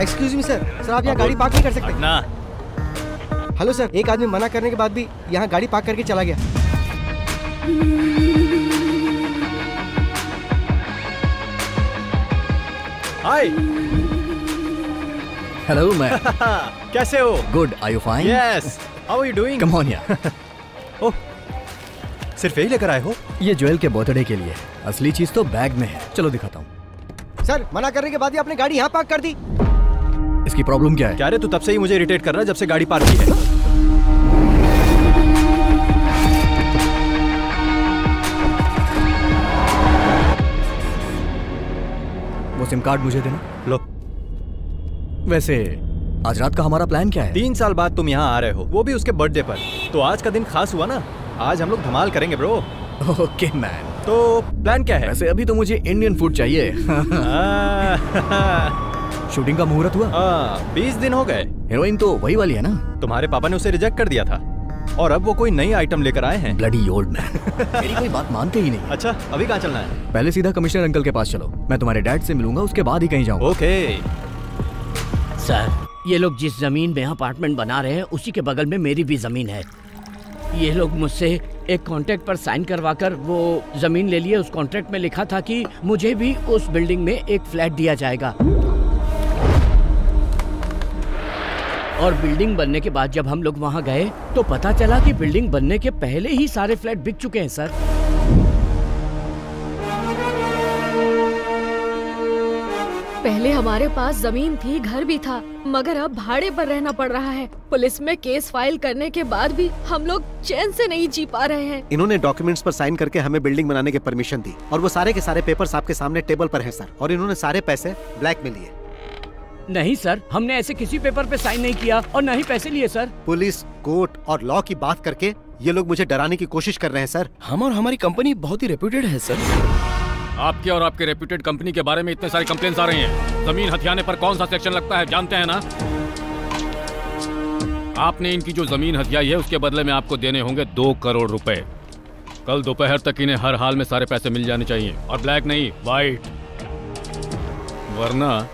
Excuse me sir, sir आप यहाँ गाड़ी पार्क नहीं कर सकते ना। हेलो सर, एक आदमी मना करने के बाद भी यहाँ गाड़ी पार्क करके चला गया। हाय। Hello ma'am. कैसे हो? Good, are you fine? Yes, how are you doing? Come on यार। ओह, सिर्फ यही लेकर आए हो? ये ज्वेल के बर्थडे के लिए है, असली चीज तो बैग में है। चलो दिखाता हूँ। सर मना करने के बाद ही आपने गाड़ी यहाँ पार्क कर दी। इसकी प्रॉब्लम क्या है? क्या रे, तू तब से ही मुझे इरिटेट कर रहा है जब से गाड़ी पार्क की है। वो सिम कार्ड मुझे देना। लो। वैसे आज रात का हमारा प्लान क्या है? 3 साल बाद तुम यहाँ आ रहे हो, वो भी उसके बर्थडे पर। तो आज का दिन खास हुआ ना, आज हम लोग धमाल करेंगे ब्रो। Okay man. तो प्लान क्या है? वैसे अभी तो मुझे इंडियन फूड चाहिए। शूटिंग का मुहूर्त हुआ? 20 दिन हो गए। हीरोइन तो वही वाली है ना? तुम्हारे पापा ने उसे रिजेक्ट कर दिया था और अब वो कोई नई आइटम लेकर आए हैं। Bloody old man. मेरी कोई बात मानते ही नहीं। अच्छा, अभी कहाँ चलना है? पहले सीधा कमिश्नर अंकल के पास चलो, मैं तुम्हारे डैड से मिलूंगा, उसके बाद ही कहीं जाऊंगा। ओके। सर, ये लोग जिस जमीन में अपार्टमेंट बना रहे हैं उसी के बगल में मेरी भी जमीन है। ये लोग मुझसे एक कॉन्ट्रैक्ट पर साइन करवाकर वो जमीन ले लिए। उस कॉन्ट्रैक्ट में लिखा था कि मुझे भी उस बिल्डिंग में एक फ्लैट दिया जाएगा। और बिल्डिंग बनने के बाद जब हम लोग वहाँ गए तो पता चला कि बिल्डिंग बनने के पहले ही सारे फ्लैट बिक चुके हैं सर। पहले हमारे पास जमीन थी, घर भी था, मगर अब भाड़े पर रहना पड़ रहा है। पुलिस में केस फाइल करने के बाद भी हम लोग चैन से नहीं जी पा रहे हैं। इन्होंने डॉक्यूमेंट्स पर साइन करके हमें बिल्डिंग बनाने की परमिशन दी और वो सारे के सारे पेपर्स आपके सामने टेबल पर हैं सर। और इन्होंने सारे पैसे ब्लैक में लिए। नहीं सर, हमने ऐसे किसी पेपर पे साइन नहीं किया और न ही पैसे लिए सर। पुलिस, कोर्ट और लॉ की बात करके ये लोग मुझे डराने की कोशिश कर रहे हैं सर। हम और हमारी कंपनी बहुत ही रेप्यूटेड है सर। आपके और आपके रेप्यूटेड कंपनी के बारे में इतने सारे कंप्लेंट्स आ रहे हैं। जमीन हथियाने पर कौन सा सेक्शन लगता है जानते हैं ना? आपने इनकी जो जमीन हथियाई है उसके बदले में आपको देने होंगे 2 करोड़ रुपए। कल दोपहर तक इन्हें हर हाल में सारे पैसे मिल जाने चाहिए और ब्लैक नहीं, व्हाइट। वरना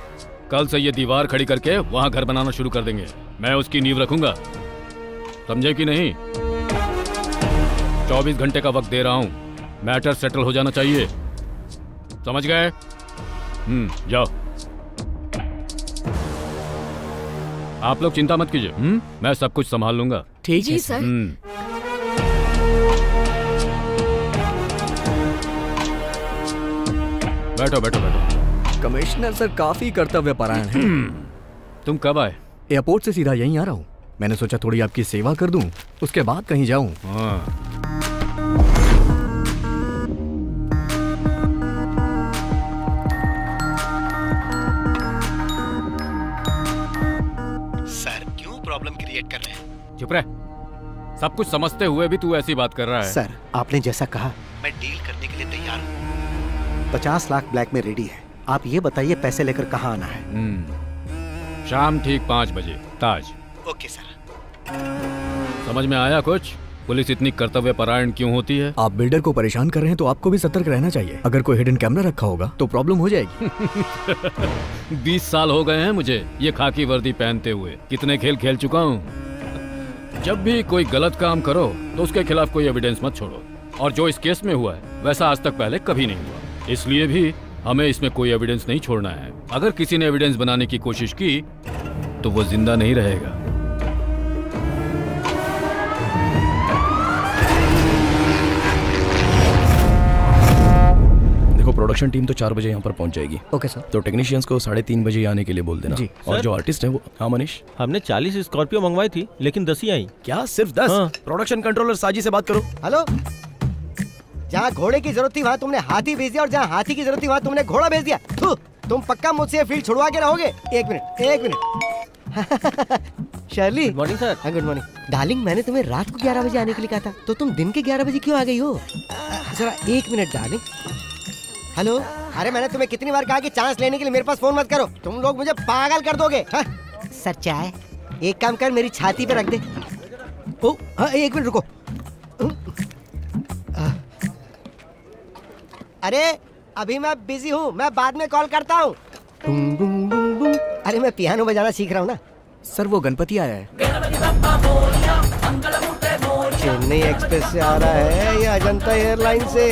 कल से ये दीवार खड़ी करके वहां घर बनाना शुरू कर देंगे। मैं उसकी नींव रखूंगा, समझे कि नहीं? 24 घंटे का वक्त दे रहा हूं, मैटर सेटल हो जाना चाहिए, समझ गए? जाओ। आप लोग चिंता मत कीजिए, मैं सब कुछ संभाल लूंगा। ठीक है सर। बैठो बैठो बैठो। कमिश्नर सर काफी कर्तव्य परायण हैं। तुम कब आए? एयरपोर्ट से सीधा यहीं आ रहा हूँ। मैंने सोचा थोड़ी आपकी सेवा कर दूं, उसके बाद कहीं जाऊं। सर क्यों प्रॉब्लम क्रिएट कर रहे हैं? चुप रह। सब कुछ समझते हुए भी तू ऐसी बात कर रहा है। सर आपने जैसा कहा मैं डील करने के लिए तैयार हूँ। 50 लाख ब्लैक में रेडी है। आप ये बताइए पैसे लेकर कहाँ आना है? शाम ठीक 5 बजे, ताज। Okay sir. समझ में आया कुछ? पुलिस इतनी कर्तव्य परायण क्यों होती है? आप बिल्डर को परेशान कर रहे हैं तो आपको भी सतर्क रहना चाहिए। अगर कोई हिडन कैमरा रखा होगा तो प्रॉब्लम हो जाएगी। 20 साल हो गए हैं मुझे ये खाकी वर्दी पहनते हुए। कितने खेल खेल चुका हूँ। जब भी कोई गलत काम करो तो उसके खिलाफ कोई एविडेंस मत छोड़ो। और जो इस केस में हुआ है वैसा आज तक पहले कभी नहीं हुआ, इसलिए भी हमें इसमें कोई एविडेंस नहीं छोड़ना है। अगर किसी ने एविडेंस बनाने की कोशिश की तो वो जिंदा नहीं रहेगा। देखो, प्रोडक्शन टीम तो 4 बजे यहाँ पर पहुँच जाएगी। Okay sir. तो टेक्नीशियंस को 3:30 बजे आने के लिए बोल देना। जी। और जो आर्टिस्ट है वो। हाँ मनीष, हमने 40 स्कॉर्पियो मंगवाई थी लेकिन 10 ही आई। क्या सिर्फ 10? हाँ। प्रोडक्शन कंट्रोलर साजी से बात करो। हेलो, जहाँ घोड़े की जरूरत थी वहाँ तुमने हाथी भेज दिया और जहाँ हाथी की जरूरत थी वहाँ तुमने घोड़ा भेज दिया। तुम पक्का मुझसे ये फील्ड छुड़वा के रहोगे? एक minute. Shirley. Good morning sir. हाँ गुड मॉर्निंग। डार्लिंग, मैंने तुम्हें रात को 11 बजे आने के लिए कहा था, तो तुम दिन के 11 बजे क्यों आ गई हो? जरा 1 मिनट डार्लिंग। हेलो, अरे मैंने तुम्हें कितनी बार कहा कि चांस लेने के लिए मेरे पास फोन मत करो, तुम लोग मुझे पागल कर दोगे। हाँ? सर चाय एक काम कर, मेरी छाती पे रख दे। ओ हाँ, 1 मिनट रुको। अरे अभी मैं बिजी हूँ, मैं बाद में कॉल करता हूँ। अरे मैं पियानो बजाना सीख रहा हूँ ना। सर वो गणपति आया है। चेन्नई एक्सप्रेस से आ रहा है या अजंता एयरलाइन से?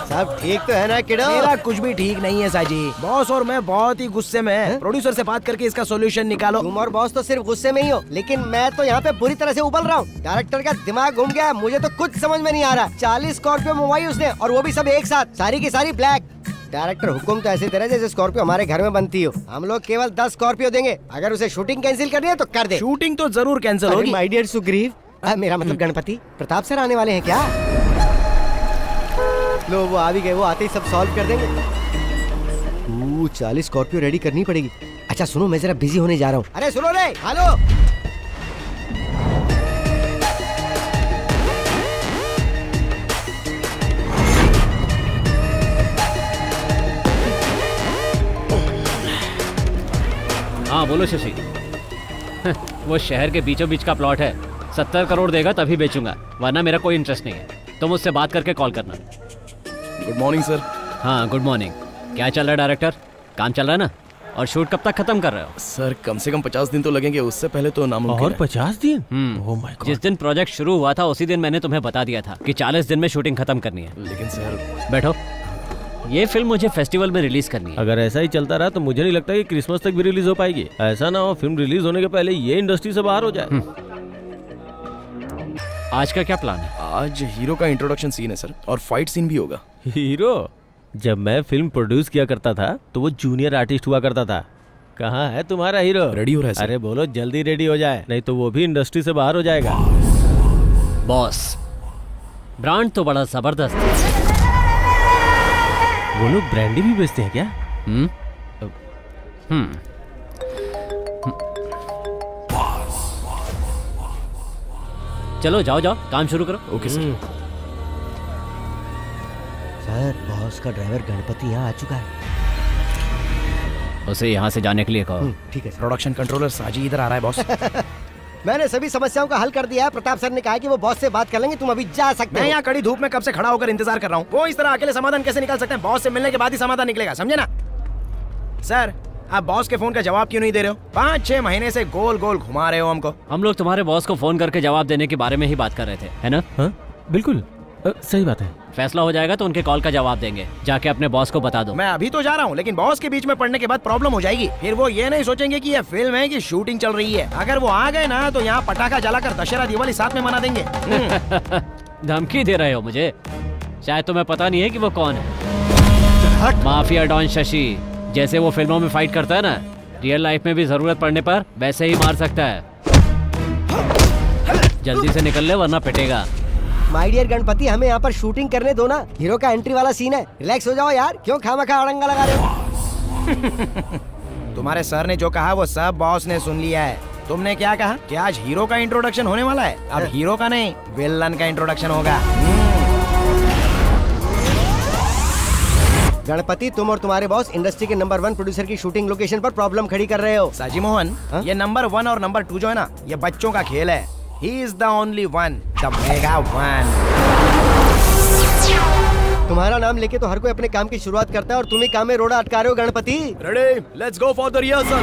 सब ठीक तो है ना किडो? मेरा कुछ भी ठीक नहीं है साजी। बॉस और मैं बहुत ही गुस्से में हैं। प्रोड्यूसर से बात करके इसका सॉल्यूशन निकालो। तुम और बॉस तो सिर्फ गुस्से में ही हो, लेकिन मैं तो यहाँ पे बुरी तरह से उबल रहा हूँ। डायरेक्टर का दिमाग घूम गया है, मुझे तो कुछ समझ में नहीं आ रहा। 40 स्कॉर्पियो मंगवाई उसने, और वो भी सब एक साथ, सारी की सारी ब्लैक। डायरेक्टर हुकुम तो ऐसे दे रहा है जैसे स्कॉर्पियो हमारे घर में बनती हो। हम लोग केवल 10 स्कॉर्पियो देंगे, अगर उसे शूटिंग कैंसिल करनी है तो कर दे। शूटिंग तो जरूर कैंसिल होगी। माय डियर सुग्रीव, मेरा मतलब गणपति प्रताप सर आने वाले हैं क्या? लो वो आ भी गए, वो आते ही सब सॉल्व कर देंगे। 40 स्कॉर्पियो रेडी करनी पड़ेगी। अच्छा सुनो, मैं जरा बिजी होने जा रहा हूँ। अरे सुनो रे, हेलो। हाँ बोलो शशि। वो शहर के बीचों बीच का प्लॉट है, 70 करोड़ देगा तभी बेचूंगा, वरना मेरा कोई इंटरेस्ट नहीं है। तुम मुझसे बात करके कॉल करना। Good morning sir. हाँ गुड मॉर्निंग। क्या चल रहा है डायरेक्टर, काम चल रहा है ना? और शूट कब तक खत्म कर रहे हो? सर कम से कम 50 दिन तो लगेंगे, उससे पहले तो नामुमकिन है। 50 दिन? Oh my God. जिस दिन प्रोजेक्ट शुरू हुआ था उसी दिन मैंने तुम्हें बता दिया था कि 40 दिन में शूटिंग खत्म करनी है। लेकिन सर। बैठो। ये फिल्म मुझे फेस्टिवल में रिलीज करनी है। अगर ऐसा ही चलता रहा तो मुझे नहीं लगता कि क्रिसमस तक भी रिलीज हो पाएगी। ऐसा ना हो फिल्म रिलीज होने के पहले ये इंडस्ट्री से बाहर हो जाए। आज का क्या प्लान है? आज हीरो का इंट्रोडक्शन सीन है सर, और फाइट सीन भी होगा। हीरो? जब मैं फिल्म प्रोड्यूस किया करता था तो वो जूनियर आर्टिस्ट हुआ करता था। कहाँ है तुम्हारा हीरो? रेडी हो रहा है सर। अरे बोलो जल्दी रेडी हो जाए, नहीं तो वो भी इंडस्ट्री से बाहर हो जाएगा। बॉस, ब्रांड तो बड़ा जबरदस्त है। वो लोग ब्रांडी भी बेचते हैं क्या? चलो जाओ जाओ, काम शुरू करो। Okay sir. सर बॉस का ड्राइवर गणपति यहाँ आ चुका है। उसे यहाँ से जाने के लिए कहो। ठीक है सर। प्रोडक्शन कंट्रोलर साजी इधर आ रहा है बॉस। मैंने सभी समस्याओं का हल कर दिया है। प्रताप सर ने कहा कि वो बॉस से बात कर लेंगे, तुम अभी जा सकते हो। मैं यहाँ कड़ी धूप में कब से खड़ा होकर इंतजार कर रहा हूँ। वो इस तरह अकेले समाधान कैसे निकाल सकते हैं? बॉस से मिलने के बाद ही समाधान निकलेगा, समझे ना? सर आप बॉस के फोन का जवाब क्यों नहीं दे रहे हो? 5-6 महीने से गोल गोल घुमा रहे हो हमको। हम लोग तुम्हारे बॉस को फोन करके जवाब देने के बारे में ही बात कर रहे थे, है ना? हाँ बिल्कुल सही बात है। फैसला हो जाएगा तो उनके कॉल का जवाब देंगे। जाके अपने बॉस को बता दो। मैं अभी तो जा रहा हूँ, लेकिन बॉस के बीच में पड़ने के बाद प्रॉब्लम हो जाएगी। फिर वो ये नहीं सोचेंगे कि ये फिल्म है कि शूटिंग चल रही है। अगर वो आ गए ना तो यहाँ पटाखा जलाकर दशहरा दिवाली साथ में मना देंगे। धमकी दे रहे हो मुझे? शायद तुम्हें पता नहीं है कि वो कौन है। Mafia don Shashi. जैसे वो फिल्मों में फाइट करता है ना, रियल लाइफ में भी जरूरत पड़ने पर वैसे ही मार सकता है। जल्दी से निकल ले वरना पिटेगा। माय डियर गणपति, हमें यहाँ पर शूटिंग करने दो ना। हीरो का एंट्री वाला सीन है, रिलैक्स हो जाओ यार। क्यों खामखा अड़ंगा लगा रहे हो? तुम्हारे सर ने जो कहा वो सब बॉस ने सुन लिया है। तुमने क्या कहा कि आज हीरो का इंट्रोडक्शन होने वाला है? अब हीरो का नहीं, विलन का इंट्रोडक्शन होगा। गणपति, तुम और तुम्हारे बॉस इंडस्ट्री के नंबर 1 प्रोड्यूसर की शूटिंग लोकेशन पर प्रॉब्लम खड़ी कर रहे हो। साजी मोहन, ये नंबर 1 और नंबर 2 जो है ना, ये बच्चों का खेल है। He is the only one, the mega one. तुम्हारा नाम लेके तो हर कोई अपने काम की शुरुआत करता है और तुम ही काम में रोड़ा अटका रहे हो Ganpati. Ready? Let's go for the rehearsal.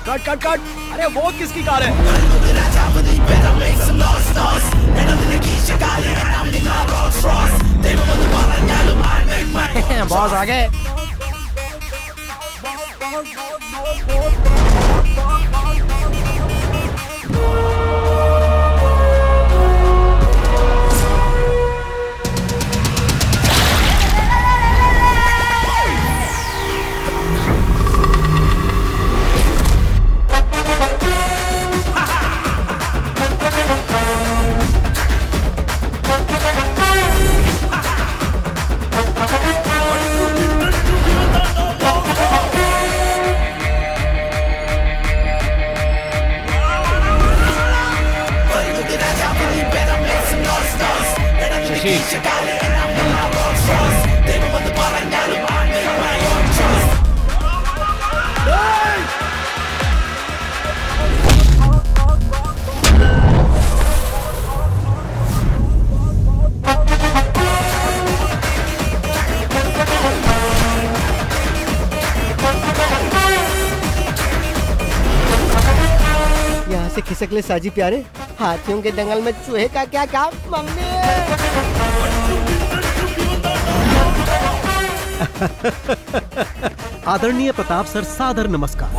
Cut cut cut. अरे वो किसकी कार है? बॉस आ गए। से खिसक ले साजी प्यारे, हाथियों के दंगल में चूहे का क्या काम मम्मी। आदरणीय प्रताप सर, सादर नमस्कार।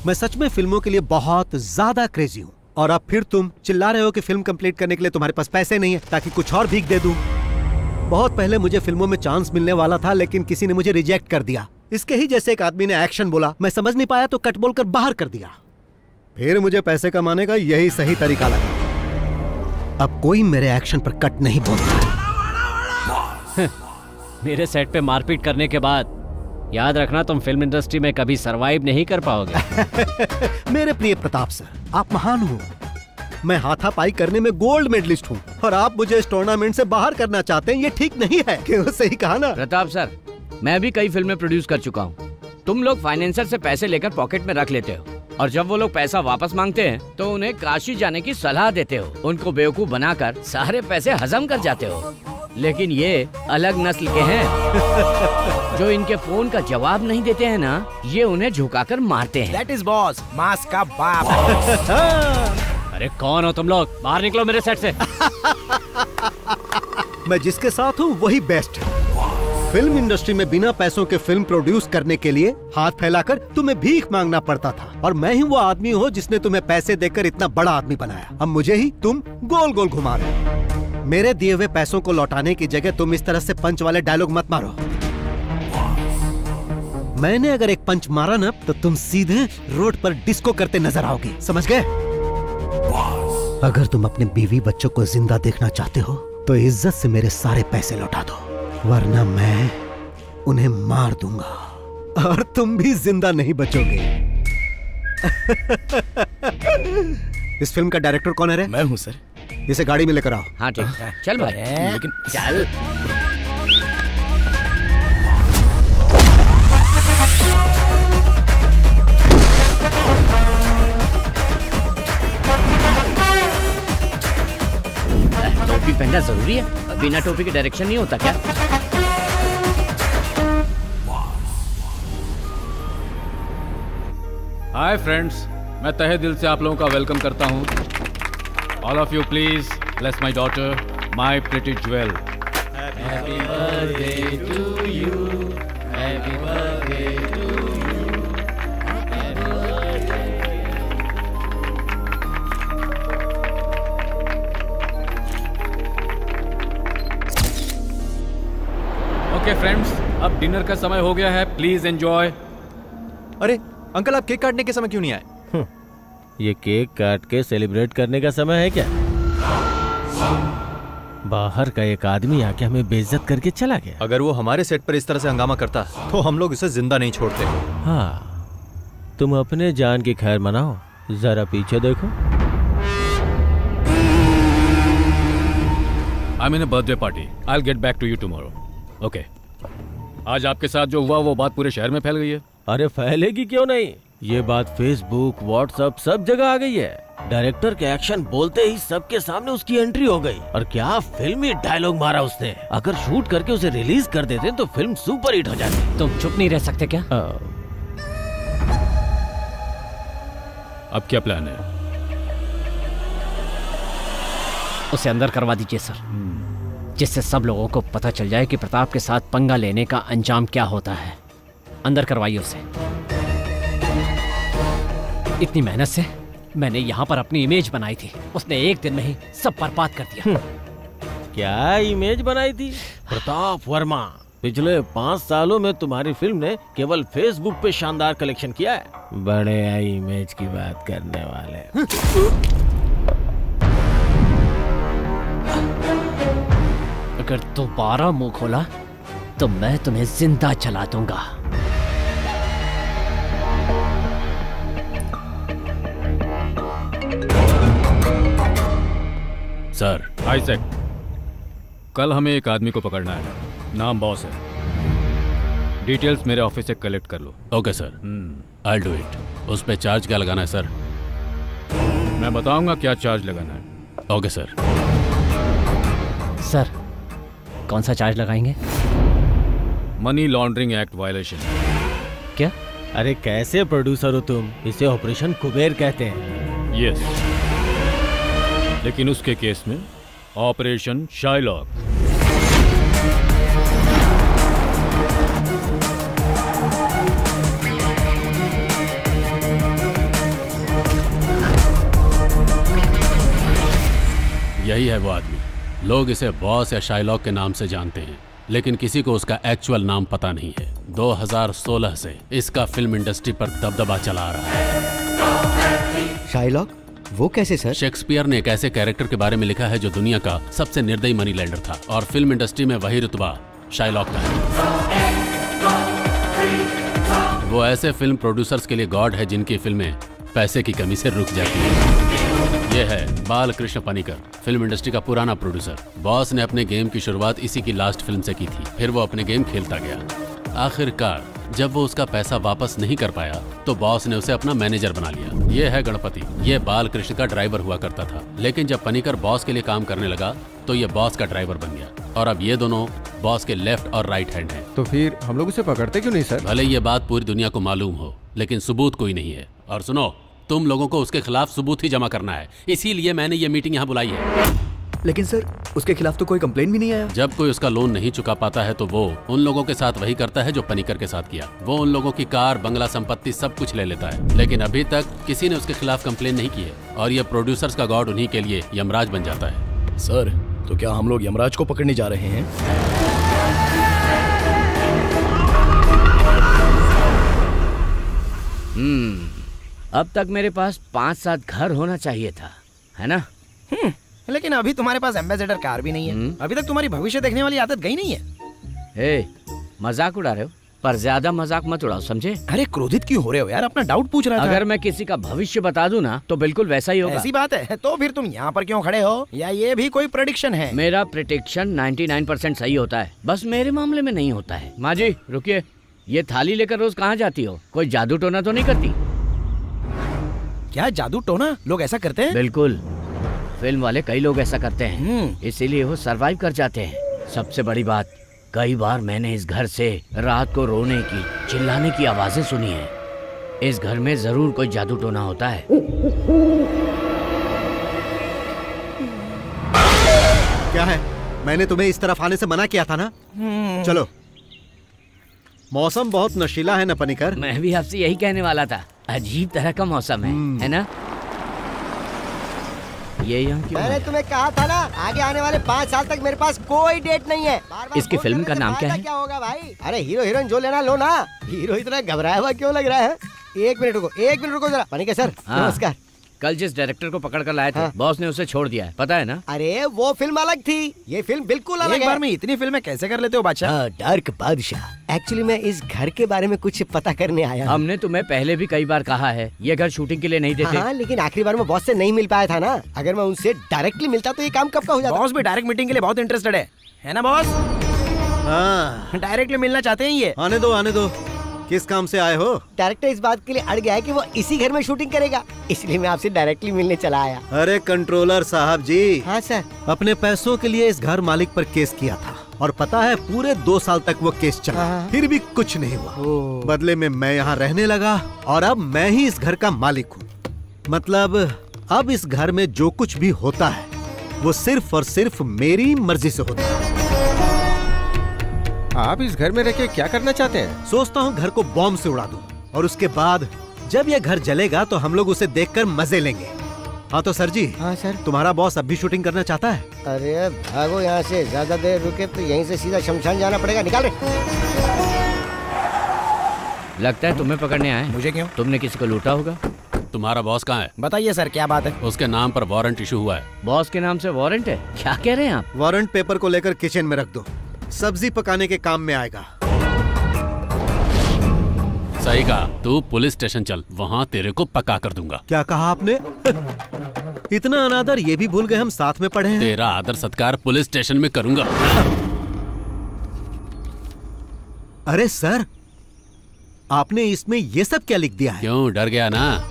मैं सच में फिल्मों के लिए बहुत ज्यादा क्रेजी हूँ और अब फिर तुम चिल्ला रहे हो कि फिल्म कंप्लीट करने के लिए तुम्हारे पास पैसे नहीं है ताकि कुछ और भीख दे दूं। बहुत पहले मुझे फिल्मों में चांस मिलने वाला था, लेकिन किसी ने मुझे रिजेक्ट कर दिया। इसके ही जैसे एक आदमी ने एक्शन बोला, मैं समझ नहीं पाया तो कट बोलकर बाहर कर दिया। फिर मुझे पैसे कमाने का यही सही तरीका लगा। अब कोई मेरे एक्शन पर कट नहीं बोलता। मेरे सेट पे मारपीट करने के बाद याद रखना, तुम फिल्म इंडस्ट्री में कभी सरवाइव नहीं कर पाओगे। मेरे प्रिय प्रताप सर, आप महान हो। मैं हाथापाई करने में गोल्ड मेडलिस्ट हूँ और आप मुझे इस टूर्नामेंट से बाहर करना चाहते हैं, ये ठीक नहीं है। क्यों? सही कहा ना प्रताप सर, मैं भी कई फिल्में प्रोड्यूस कर चुका हूँ। तुम लोग फाइनेंसर से पैसे लेकर पॉकेट में रख लेते हो और जब वो लोग पैसा वापस मांगते हैं तो उन्हें काशी जाने की सलाह देते हो। उनको बेवकूफ बनाकर सारे पैसे हजम कर जाते हो। लेकिन ये अलग नस्ल के हैं जो इनके फोन का जवाब नहीं देते हैं ना, ये उन्हें झुकाकर मारते हैं। That is boss, मास का बाप। अरे कौन हो तुम लोग? बाहर निकलो मेरे सेट से। मैं जिसके साथ हूँ वही बेस्ट है। फिल्म इंडस्ट्री में बिना पैसों के फिल्म प्रोड्यूस करने के लिए हाथ फैलाकर तुम्हें भीख मांगना पड़ता था और मैं ही वो आदमी हूँ जिसने तुम्हें पैसे देकर इतना बड़ा आदमी बनाया। अब मुझे ही तुम गोल गोल घुमा रहे हो। मेरे दिए हुए पैसों को लौटाने की जगह तुम इस तरह से पंच वाले डायलॉग मत मारो। मैंने अगर एक पंच मारा ना तो तुम सीधे रोड पर डिस्को करते नजर आओगे, समझ गए? अगर तुम अपने बीवी बच्चों को जिंदा देखना चाहते हो तो इज्जत से मेरे सारे पैसे लौटा दो, वरना मैं उन्हें मार दूंगा और तुम भी जिंदा नहीं बचोगे। इस फिल्म का डायरेक्टर कौन है रे? मैं हूँ सर। इसे गाड़ी में लेकर आओ। हाँ ठीक है, चल भाई। लेकिन चल। टोपी पहनना जरूरी है? बिना टोपी के डायरेक्शन नहीं होता क्या? हाय फ्रेंड्स, मैं तहे दिल से आप लोगों का वेलकम करता हूँ। All of you please bless my daughter, my pretty jewel. Happy birthday to you, happy birthday to you. Okay friends, अब डिनर का समय हो गया है, प्लीज एंजॉय। अरे अंकल, आप केक काटने के समय क्यों नहीं आए? ये केक काट के सेलिब्रेट करने का समय है क्या? बाहर का एक आदमी आके हमें बेइज्जत करके चला गया। अगर वो हमारे सेट पर इस तरह से हंगामा करता तो हम लोग उसे जिंदा नहीं छोड़ते। हाँ, तुम अपने जान की खैर मनाओ, जरा पीछे देखो। I mean a birthday party. I will get back to you tomorrow. Okay. आज आपके साथ जो हुआ वो बात पूरे शहर में फैल गई है। अरे फैलेगी क्यों नहीं? ये बात फेसबुक, व्हाट्सएप सब जगह आ गई है। डायरेक्टर के एक्शन बोलते ही सबके सामने उसकी एंट्री हो गई। और क्या फिल्मी डायलॉग मारा उसने। अगर शूट करके उसे रिलीज कर देते तो फिल्म सुपर हिट हो जाती। तुम चुप नहीं रह सकते क्या? अब क्या प्लान है? उसे अंदर करवा दीजिए सर, जिससे सब लोगों को पता चल जाए कि प्रताप के साथ पंगा लेने का अंजाम क्या होता है। अंदर करवाइए उसे। इतनी मेहनत से मैंने यहाँ पर अपनी इमेज बनाई थी, उसने एक दिन में ही सब बर्बाद कर दिया। क्या इमेज बनाई थी? प्रताप वर्मा, पिछले 5 सालों में तुम्हारी फिल्म ने केवल फेसबुक पे शानदार कलेक्शन किया है। बड़े इमेज की बात करने वाले। अगर दोबारा मुंह खोला तो मैं तुम्हें जिंदा जला दूंगा। सर, आइजैक, कल हमें एक आदमी को पकड़ना है, नाम बॉस है। डिटेल्स मेरे ऑफिस से कलेक्ट कर लो। Okay sir, I do it. उस पे चार्ज क्या लगाना है सर? मैं बताऊंगा क्या चार्ज लगाना है। Okay sir. सर, कौन सा चार्ज लगाएंगे? Money laundering act violation. क्या? अरे कैसे प्रोड्यूसर हो तुम? इसे ऑपरेशन कुबेर कहते हैं। यस, लेकिन उसके केस में ऑपरेशन शाइलॉक। यही है वो आदमी। लोग इसे बॉस या शाइलॉक के नाम से जानते हैं, लेकिन किसी को उसका एक्चुअल नाम पता नहीं है। 2016 से इसका फिल्म इंडस्ट्री पर दबदबा चला आ रहा है। शाइलॉक? वो कैसे सर? शेक्सपियर ने एक ऐसे कैरेक्टर के बारे में लिखा है जो दुनिया का सबसे निर्दयी मनी लैंडर था, और फिल्म इंडस्ट्री में वही रुतबा शाइलॉक का है। वो ऐसे फिल्म प्रोड्यूसर्स के लिए गॉड है जिनकी फिल्में पैसे की कमी से रुक जाती है। ये है बालकृष्ण पनिकर, फिल्म इंडस्ट्री का पुराना प्रोड्यूसर। बॉस ने अपने गेम की शुरुआत इसी की लास्ट फिल्म से की थी। फिर वो अपने गेम खेलता गया। आखिरकार जब वो उसका पैसा वापस नहीं कर पाया तो बॉस ने उसे अपना मैनेजर बना लिया। ये है गणपति। ये बालकृष्ण का ड्राइवर हुआ करता था, लेकिन जब पनिकर बॉस के लिए काम करने लगा तो ये बॉस का ड्राइवर बन गया, और अब ये दोनों बॉस के लेफ्ट और राइट हैंड हैं। तो फिर हम लोग उसे पकड़ते क्यों नहीं सर? भले ये बात पूरी दुनिया को मालूम हो, लेकिन सबूत कोई नहीं है। और सुनो, तुम लोगों को उसके खिलाफ सबूत ही जमा करना है, इसीलिए मैंने ये मीटिंग यहाँ बुलाई है। लेकिन सर, उसके खिलाफ तो कोई कंप्लेन भी नहीं आया। जब कोई उसका लोन नहीं चुका पाता है तो वो उन लोगों के साथ वही करता है जो पनिकर के साथ किया। वो उन लोगों की कार, बंगला, संपत्ति सब कुछ ले लेता है, लेकिन अभी तक किसी ने उसके खिलाफ कंप्लेन नहीं की है। और ये प्रोड्यूसर्स का गॉड उन्हीं के लिए यमराज बन जाता है। सर, तो क्या हम लोग यमराज को पकड़ने जा रहे हैं? अब तक मेरे पास 5-7 घर होना चाहिए था, है ना? लेकिन अभी तुम्हारे पास एम्बेसडर कार भी नहीं है। अभी तक तुम्हारी भविष्य देखने वाली आदत गई नहीं है। मजाक उड़ा रहे हो, पर ज्यादा मजाक मत उड़ाओ, समझे? अरे क्रोधित क्यों हो रहे हो यार? अपना डाउट पूछ रहा था। अगर मैं किसी का भविष्य बता दूं ना तो बिल्कुल वैसा ही होगा। ऐसी बात है? तो फिर तुम यहाँ पर क्यों खड़े हो? या ये भी कोई प्रेडिक्शन है? मेरा प्रेडिक्शन 99% सही होता है, बस मेरे मामले में नहीं होता है। माँ जी रुकिए, ये थाली लेकर रोज कहाँ जाती हो? कोई जादू टोना तो नहीं करती? क्या जादू टोना? लोग ऐसा करते हैं? बिल्कुल, फिल्म वाले कई लोग ऐसा करते हैं, इसीलिए वो सरवाइव कर जाते हैं। सबसे बड़ी बात, कई बार मैंने इस घर से रात को रोने की, चिल्लाने की आवाजें सुनी है। इस घर में जरूर कोई जादू टोना होता है। क्या है? मैंने तुम्हें इस तरफ आने से मना किया था ना। चलो, मौसम बहुत नशीला है ना पनिकर? मैं भी आपसे यही कहने वाला था, अजीब तरह का मौसम है ना? ये यहाँ क्यों? मैंने तुम्हें कहा था ना, आगे आने वाले 5 साल तक मेरे पास कोई डेट नहीं है। इसकी फिल्म का नाम क्या है? क्या होगा भाई? अरे हीरो हीरोइन जो लेना लो ना। हीरो इतना घबराया हुआ क्यों लग रहा है? एक मिनट रुको जरा। पनिकर सर, नमस्कार। कल जिस डायरेक्टर को पकड़ कर लाए थे, बॉस ने उसे छोड़ दिया है, पता है ना? अरे वो फिल्म अलग थी, ये फिल्म बिल्कुल अलग है। एक बार में इतनी फिल्में कैसे कर लेते हो बादशाह? डार्क बादशाह। एक्चुअली मैं इस घर के बारे में कुछ पता करने आया। हमने तुम्हें पहले भी कई बार कहा है, ये घर शूटिंग के लिए नहीं देते। हाँ, लेकिन आखिरी बार मैं बॉस से नहीं मिल पाया था ना। अगर मैं उनसे डायरेक्टली मिलता तो ये काम कब का हो जाता। बॉस भी डायरेक्ट मीटिंग के लिए बहुत इंटरेस्टेड है ना बॉस? हाँ, डायरेक्टली मिलना चाहते हैं ये। आने दो। किस काम से आए हो? डायरेक्टर इस बात के लिए अड़ गया है कि वो इसी घर में शूटिंग करेगा, इसलिए मैं आपसे डायरेक्टली मिलने चला आया। अरे कंट्रोलर साहब जी। हाँ सर। अपने पैसों के लिए इस घर मालिक पर केस किया था, और पता है पूरे 2 साल तक वो केस चला, फिर भी कुछ नहीं हुआ। बदले में मैं यहाँ रहने लगा, और अब मैं ही इस घर का मालिक हूँ। मतलब अब इस घर में जो कुछ भी होता है वो सिर्फ और सिर्फ मेरी मर्जी से होता है। आप इस घर में रह के क्या करना चाहते हैं? सोचता हूँ घर को बॉम्ब से उड़ा दूं, और उसके बाद जब यह घर जलेगा तो हम लोग उसे देखकर मजे लेंगे। हाँ तो सर जी। हाँ सर। तुम्हारा बॉस अब भी शूटिंग करना चाहता है? अरे भागो यहाँ से, ज्यादा देर रुके तो यहीं से सीधा शमशान जाना पड़ेगा। निकाल रे। लगता है तुम्हें पकड़ने आए। मुझे क्यों? तुमने किसी को लूटा होगा। तुम्हारा बॉस कहाँ है? बताइए सर, क्या बात है? उसके नाम पर वारंट इशू हुआ है। बॉस के नाम से वारंट है? क्या कह रहे हैं आप? वारंट पेपर को लेकर किचन में रख दो, सब्जी पकाने के काम में आएगा। सही कहा, तू पुलिस स्टेशन चल, वहाँ तेरे को पका कर दूंगा। क्या कहा आपने? इतना अनादर ये भी भूल गए हम साथ में पढ़े हैं। तेरा आदर सत्कार पुलिस स्टेशन में करूंगा। अरे सर, आपने इसमें ये सब क्या लिख दिया है? क्यों, डर गया ना?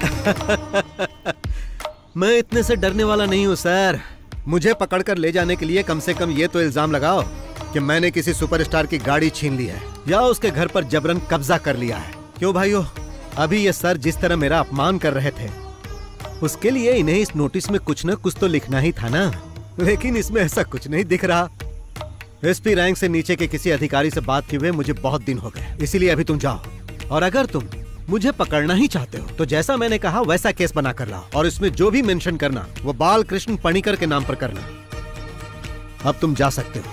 मैं इतने से डरने वाला नहीं हूँ सर। मुझे पकड़कर ले जाने के लिए कम से कम ये तो इल्जाम लगाओ कि मैंने किसी सुपरस्टार की गाड़ी छीन ली है या उसके घर पर जबरन कब्जा कर लिया है। क्यों भाइयों, अभी ये सर जिस तरह मेरा अपमान कर रहे थे, उसके लिए इन्हें इस नोटिस में कुछ न कुछ तो लिखना ही था ना, लेकिन इसमें ऐसा कुछ नहीं दिख रहा। एसपी रैंक से नीचे के किसी अधिकारी से बात किए हुए मुझे बहुत दिन हो गए, इसीलिए अभी तुम जाओ। और अगर तुम मुझे पकड़ना ही चाहते हो तो जैसा मैंने कहा वैसा केस बना कर लाओ, और इसमें जो भी मेंशन करना वो बालकृष्ण पणिकर के नाम पर करना। अब तुम जा सकते हो,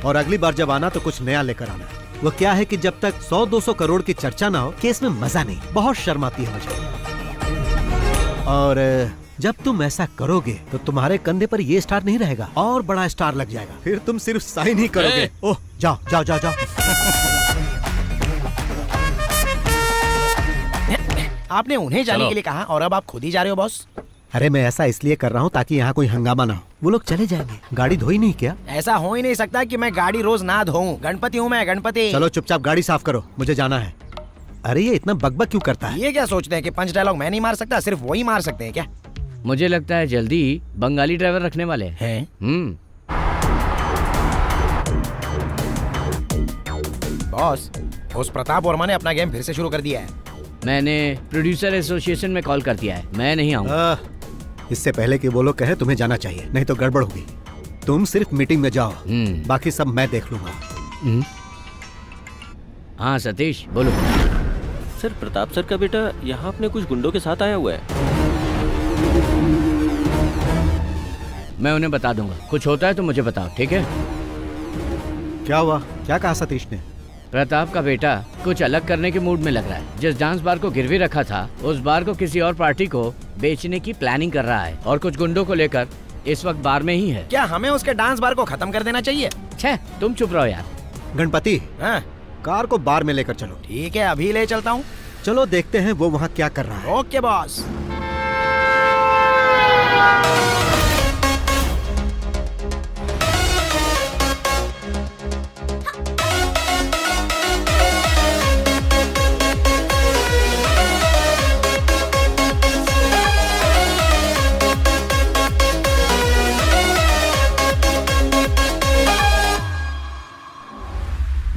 और अगली बार जब आना तो कुछ नया लेकर आना। वो क्या है कि जब तक 100-200 करोड़ की चर्चा ना हो केस में मजा नहीं, बहुत शर्म आती है मुझे। और जब तुम ऐसा करोगे तो तुम्हारे कंधे पर ये स्टार नहीं रहेगा, और बड़ा स्टार लग जाएगा, फिर तुम सिर्फ साइन ही करोगे। ओह जाओ जाओ जाओ जाओ। आपने उन्हें जाने के लिए कहा और अब आप खुद ही जा रहे हो बॉस? अरे मैं ऐसा इसलिए कर रहा हूँ ताकि यहाँ कोई हंगामा ना हो। वो लोग चले जाएंगे, गाड़ी धोई नहीं क्या? ऐसा हो ही नहीं सकता कि मैं गाड़ी रोज ना धोऊं। गणपति हूँ मैं, गणपति। चलो चुपचाप गाड़ी साफ करो, मुझे जाना है। अरे ये इतना बकबक क्यों करता है? ये क्या सोचते हैं कि पंच डायलॉग मैं नहीं मार सकता, सिर्फ वही मार सकते हैं क्या? मुझे लगता है जल्दी ही बंगाली ड्राइवर रखने वाले हैं। बॉस, उस प्रताप वर्मा ने अपना गेम फिर से शुरू कर दिया है। मैंने प्रोड्यूसर एसोसिएशन में कॉल कर दिया है, मैं नहीं आऊंगा। इससे पहले कि वो लोग कहे तुम्हें जाना चाहिए, नहीं तो गड़बड़ होगी। तुम सिर्फ मीटिंग में जाओ, बाकी सब मैं देख लूंगा। हाँ सतीश बोलो। सर प्रताप सर का बेटा यहाँ अपने कुछ गुंडों के साथ आया हुआ है। मैं उन्हें बता दूंगा, कुछ होता है तो मुझे बताओ, ठीक है? क्या हुआ? क्या कहा सतीश ने? प्रताप का बेटा कुछ अलग करने के मूड में लग रहा है। जिस डांस बार को गिरवी रखा था उस बार को किसी और पार्टी को बेचने की प्लानिंग कर रहा है, और कुछ गुंडों को लेकर इस वक्त बार में ही है। क्या हमें उसके डांस बार को खत्म कर देना चाहिए? छे, तुम चुप रहो यार। गणपति, हाँ? कार को बार में लेकर चलो। ठीक है, अभी ले चलता हूँ। चलो देखते हैं वो वहाँ क्या कर रहा है। Okay boss.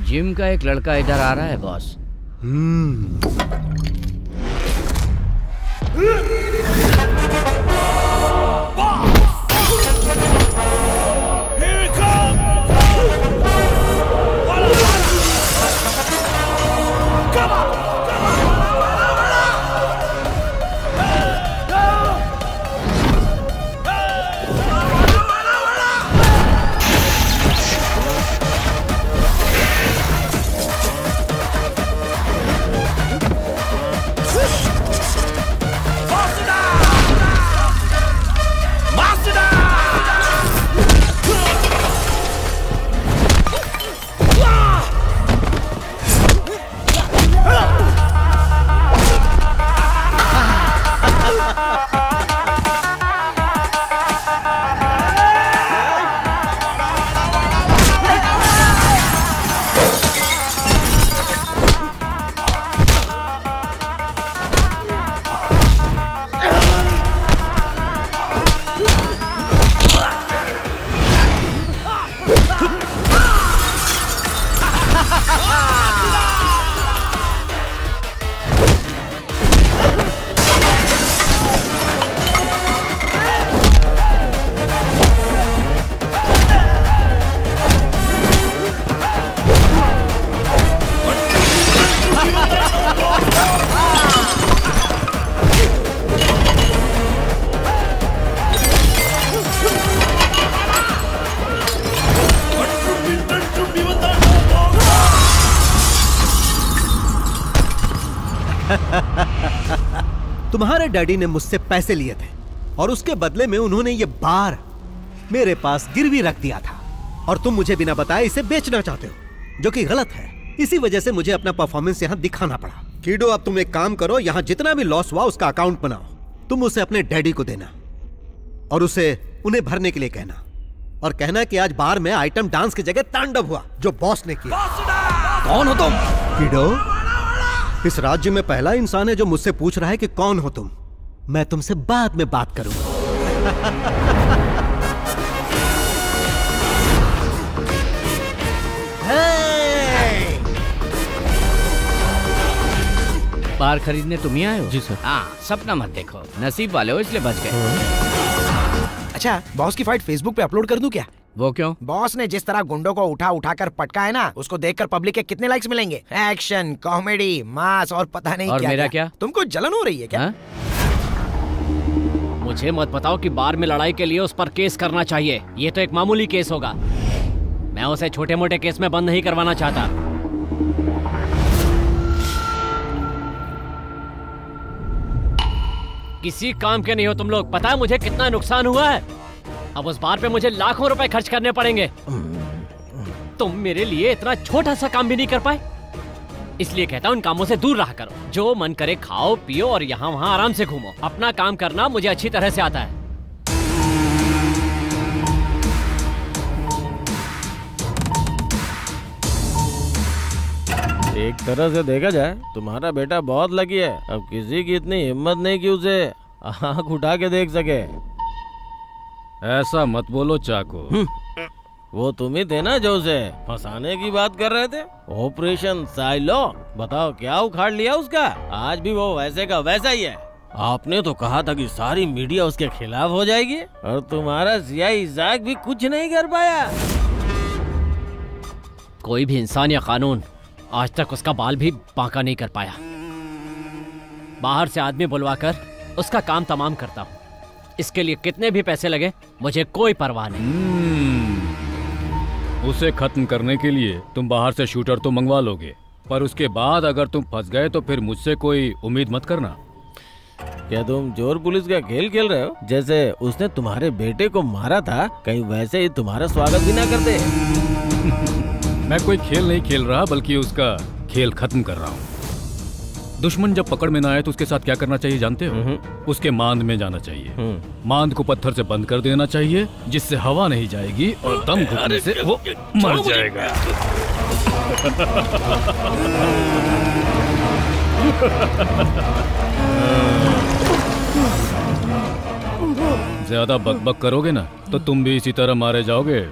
जिम का एक लड़का इधर आ रहा है बॉस। तुम्हारे डैडी ने मुझसे पैसे लिए थे और उसके बदले में उन्होंने ये बार मेरे पास गिरवी रख दिया था, और तुम मुझे बिना बताए इसे बेचना चाहते हो, जो कि गलत है। इसी वजह से मुझे अपना परफॉर्मेंस यहाँ दिखाना पड़ा। कीडो, अब तुम एक काम करो, यहाँ जितना भी लॉस हुआ उसका अकाउंट बनाओ। तुम उसे अपने डैडी को देना और उसे उन्हें भरने के लिए कहना, और कहना कि आज बार में आइटम डांस की जगह तांडव हुआ जो बॉस ने किया। कौन हो तुम? कीडो, इस राज्य में पहला इंसान है जो मुझसे पूछ रहा है कि कौन हो तुम। मैं तुमसे बाद में बात करूंगा। बाहर खरीदने तुम ही आए हो? जी सर। हाँ, सपना मत देखो, नसीब वाले हो इसलिए बच गए। अच्छा, बॉस की फाइट फेसबुक पे अपलोड कर दूं क्या? वो क्यों? बॉस ने जिस तरह गुंडों को उठा कर पटका है ना, उसको देखकर पब्लिक के कितने लाइक्स मिलेंगे। एक्शन, कॉमेडी, मास और पता नहीं और क्या मेरा क्या? तुमको जलन हो रही है क्या? मुझे मत बताओ कि बार में लड़ाई के लिए उस पर केस करना चाहिए। ये तो एक मामूली केस होगा। मैं उसे छोटे मोटे केस में बंद नहीं करवाना चाहता। किसी काम के नहीं हो तुम लोग। पता है मुझे कितना नुकसान हुआ है? अब उस बार पे मुझे लाखों रुपए खर्च करने पड़ेंगे। तुम मेरे लिए इतना छोटा सा काम भी नहीं कर पाए। इसलिए कहता हूँ इन कामों से दूर रहा करो। जो मन करे खाओ पियो और यहाँ वहाँ आराम से घूमो। अपना काम करना मुझे अच्छी तरह से आता है। एक तरह से देखा जाए तुम्हारा बेटा बहुत लकी है। अब किसी की इतनी हिम्मत नहीं कि उसे आँख उठा के देख सके। ऐसा मत बोलो चाको। वो तुम ही थे ना जो उसे फंसाने की बात कर रहे थे। ऑपरेशन साइलो, बताओ क्या उखाड़ लिया उसका। आज भी वो वैसे का वैसा ही है। आपने तो कहा था कि सारी मीडिया उसके खिलाफ हो जाएगी और तुम्हारा सियाही इज़ाक भी कुछ नहीं कर पाया। कोई भी इंसान या कानून आज तक उसका बाल भी बांका नहीं कर पाया। बाहर से आदमी बुलवाकर उसका काम तमाम करता हूँ। इसके लिए कितने भी पैसे लगे मुझे कोई परवाह नहीं। उसे खत्म करने के लिए तुम बाहर से शूटर तो मंगवा लोगे, पर उसके बाद अगर तुम फंस गए तो फिर मुझसे कोई उम्मीद मत करना। क्या तुम चोर पुलिस का खेल खेल रहे हो? जैसे उसने तुम्हारे बेटे को मारा था, कहीं वैसे ही तुम्हारा स्वागत भी ना करते। मैं कोई खेल नहीं खेल रहा, बल्कि उसका खेल खत्म कर रहा हूँ। दुश्मन जब पकड़ में ना आए तो उसके साथ क्या करना चाहिए जानते हो? उसके मांद में जाना चाहिए। मांद को पत्थर से बंद कर देना चाहिए, जिससे हवा नहीं जाएगी और दम घुटने से वो मर जाएगा। ज्यादा बकबक करोगे ना तो तुम भी इसी तरह मारे जाओगे।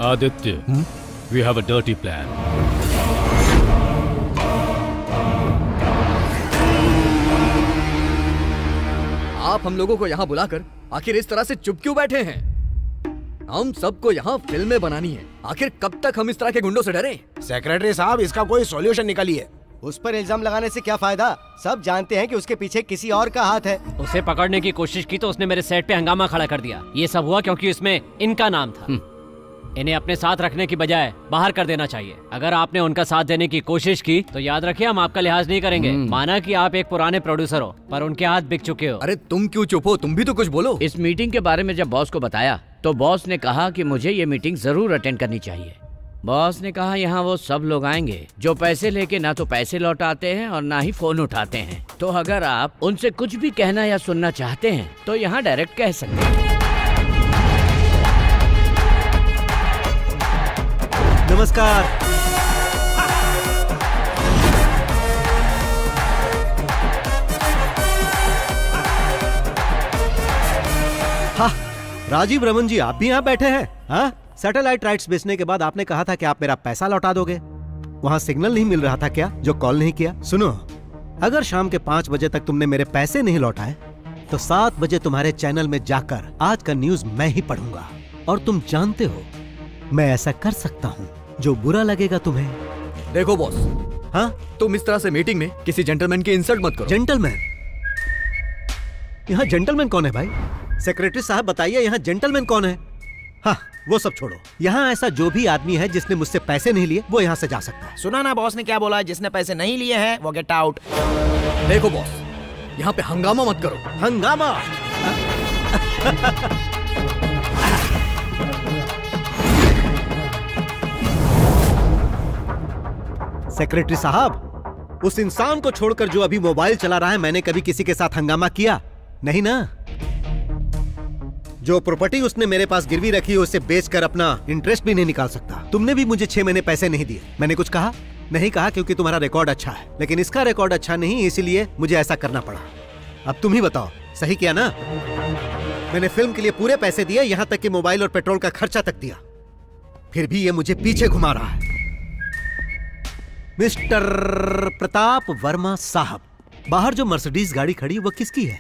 Aditya, we have a dirty plan. आप हम लोगों को यहाँ बुलाकर आखिर इस तरह से चुप क्यों बैठे हैं? हम सबको यहाँ फिल्में बनानी है। आखिर कब तक हम इस तरह के गुंडों से डरें? सेक्रेटरी साहब, इसका कोई सॉल्यूशन निकालिए। उस पर इल्जाम लगाने से क्या फायदा? सब जानते हैं कि उसके पीछे किसी और का हाथ है। उसे पकड़ने की कोशिश की तो उसने मेरे सेट पे हंगामा खड़ा कर दिया। ये सब हुआ क्योंकि इसमें इनका नाम था। इन्हें अपने साथ रखने की बजाय बाहर कर देना चाहिए। अगर आपने उनका साथ देने की कोशिश की तो याद रखिए हम आपका लिहाज नहीं करेंगे। माना कि आप एक पुराने प्रोड्यूसर हो, पर उनके हाथ बिक चुके हो। अरे तुम क्यों चुप हो? तुम भी तो कुछ बोलो। इस मीटिंग के बारे में जब बॉस को बताया तो बॉस ने कहा कि मुझे ये मीटिंग जरूर अटेंड करनी चाहिए। बॉस ने कहा यहाँ वो सब लोग आएंगे जो पैसे लेके ना तो पैसे लौटाते हैं और ना ही फोन उठाते हैं। तो अगर आप उनसे कुछ भी कहना या सुनना चाहते हैं तो यहाँ डायरेक्ट कह सकते हैं। नमस्कार। हाँ, राजीव रमन जी, आप भी यहाँ बैठे हैं? हाँ, सैटेलाइट राइट्स बेचने के बाद आपने कहा था कि आप मेरा पैसा लौटा दोगे। वहाँ सिग्नल नहीं मिल रहा था क्या जो कॉल नहीं किया? सुनो, अगर शाम के 5 बजे तक तुमने मेरे पैसे नहीं लौटाए तो 7 बजे तुम्हारे चैनल में जाकर आज का न्यूज मैं ही पढ़ूंगा। और तुम जानते हो मैं ऐसा कर सकता हूँ जो बुरा लगेगा तुम्हें। देखो बॉस, हाँ, तुम इस तरह से मीटिंग में किसी जेंटलमैन की इंसल्ट मत करो। जेंटलमैन? यहाँ जेंटलमैन कौन है भाई? सेक्रेटरी साहब बताइए, यहाँ जेंटलमैन कौन है? हाँ, वो सब छोड़ो। यहाँ ऐसा जो भी आदमी है जिसने मुझसे पैसे नहीं लिए वो यहाँ से जा सकता है। सुना ना बॉस ने क्या बोला? जिसने पैसे नहीं लिए हैं वो गेट आउट। देखो बॉस, यहाँ पे हंगामा मत करो। हंगामा? सेक्रेटरी साहब, उस इंसान को छोड़कर जो अभी मोबाइल चला रहा है, मैंने कभी किसी के साथ हंगामा किया नहीं ना? जो प्रॉपर्टी उसने मेरे पास गिरवी रखी है उसे बेचकर अपना इंटरेस्ट भी नहीं निकाल सकता। तुमने भी मुझे 6 महीने पैसे नहीं दिए। मैंने कुछ कहा? नहीं कहा, क्योंकि तुम्हारा रिकॉर्ड अच्छा है। लेकिन इसका रिकॉर्ड अच्छा नहीं, इसीलिए मुझे ऐसा करना पड़ा। अब तुम ही बताओ, सही किया ना? मैंने फिल्म के लिए पूरे पैसे दिए, यहाँ तक कि मोबाइल और पेट्रोल का खर्चा तक दिया, फिर भी ये मुझे पीछे घुमा रहा है। मिस्टर प्रताप वर्मा साहब, बाहर जो मर्सिडीज गाड़ी खड़ी वो किसकी है?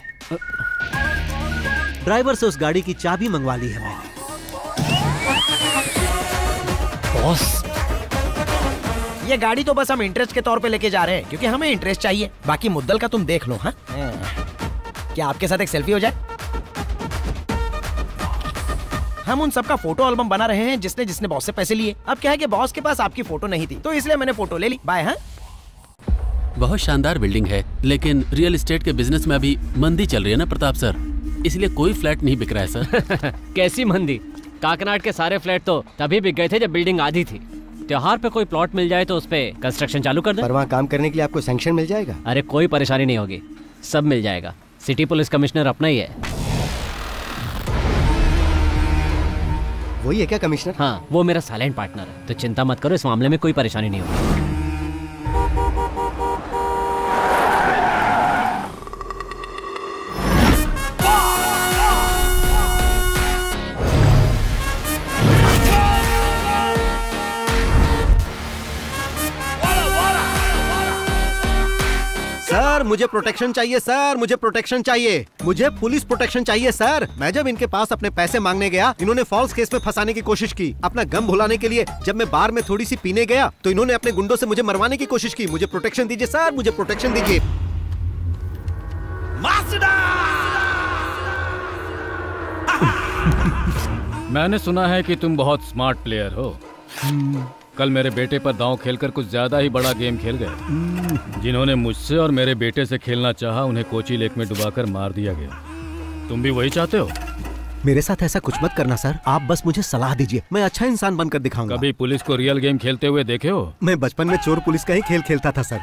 ड्राइवर से उस गाड़ी की चाबी मंगवा ली है मैंने। बॉस, ये गाड़ी तो बस हम इंटरेस्ट के तौर पे लेके जा रहे हैं, क्योंकि हमें इंटरेस्ट चाहिए। बाकी मुद्दल का तुम देख लो। हाँ, क्या आपके साथ एक सेल्फी हो जाए? हम उन सबका फोटो एल्बम बना रहे हैं जिसने जिसने बॉस से पैसे लिए। अब क्या है कि बॉस के पास आपकी फोटो नहीं थी, तो इसलिए मैंने फोटो ले ली। बाय। हाँ, बहुत शानदार बिल्डिंग है, लेकिन रियल एस्टेट के बिजनेस में अभी मंदी चल रही है ना प्रताप सर, इसलिए कोई फ्लैट नहीं बिक रहा है सर। कैसी मंदी? काकनाड के सारे फ्लैट तो तभी बिक गए थे जब बिल्डिंग आधी थी। त्योहार पे कोई प्लॉट मिल जाए तो उस पे कंस्ट्रक्शन चालू कर दे। पर वहाँ काम करने के लिए आपको सैंक्शन मिल जाएगा? अरे कोई परेशानी नहीं होगी, सब मिल जाएगा। सिटी पुलिस कमिश्नर अपना ही है। वही है क्या कमिश्नर? हाँ, वो मेरा साइलेंट पार्टनर है, तो चिंता मत करो, इस मामले में कोई परेशानी नहीं होगी। सर मुझे प्रोटेक्शन चाहिए, सर मुझे प्रोटेक्शन चाहिए, मुझे पुलिस प्रोटेक्शन चाहिए सर। मैं जब इनके पास अपने पैसे मांगने गया, इन्होंने फॉल्स केस में फंसाने की कोशिश की। अपना गम भुलाने के लिए जब मैं बार में थोड़ी सी पीने गया तो इन्होंने अपने गुंडों से मुझे मरवाने की कोशिश की। मुझे प्रोटेक्शन दीजिए सर, मुझे प्रोटेक्शन दीजिए। मैंने सुना है कि तुम बहुत स्मार्ट प्लेयर हो। कल मेरे बेटे पर दांव खेलकर कुछ ज्यादा ही बड़ा गेम खेल गए। जिन्होंने मुझसे और मेरे बेटे से खेलना चाहा, उन्हें कोची लेक में डुबाकर मार दिया गया। तुम भी वही चाहते हो? मेरे साथ ऐसा कुछ मत करना सर, आप बस मुझे सलाह दीजिए, मैं अच्छा इंसान बनकर दिखाऊंगा। कभी पुलिस को रियल गेम खेलते हुए देखे हो? मैं बचपन में चोर पुलिस का ही खेल खेलता था सर,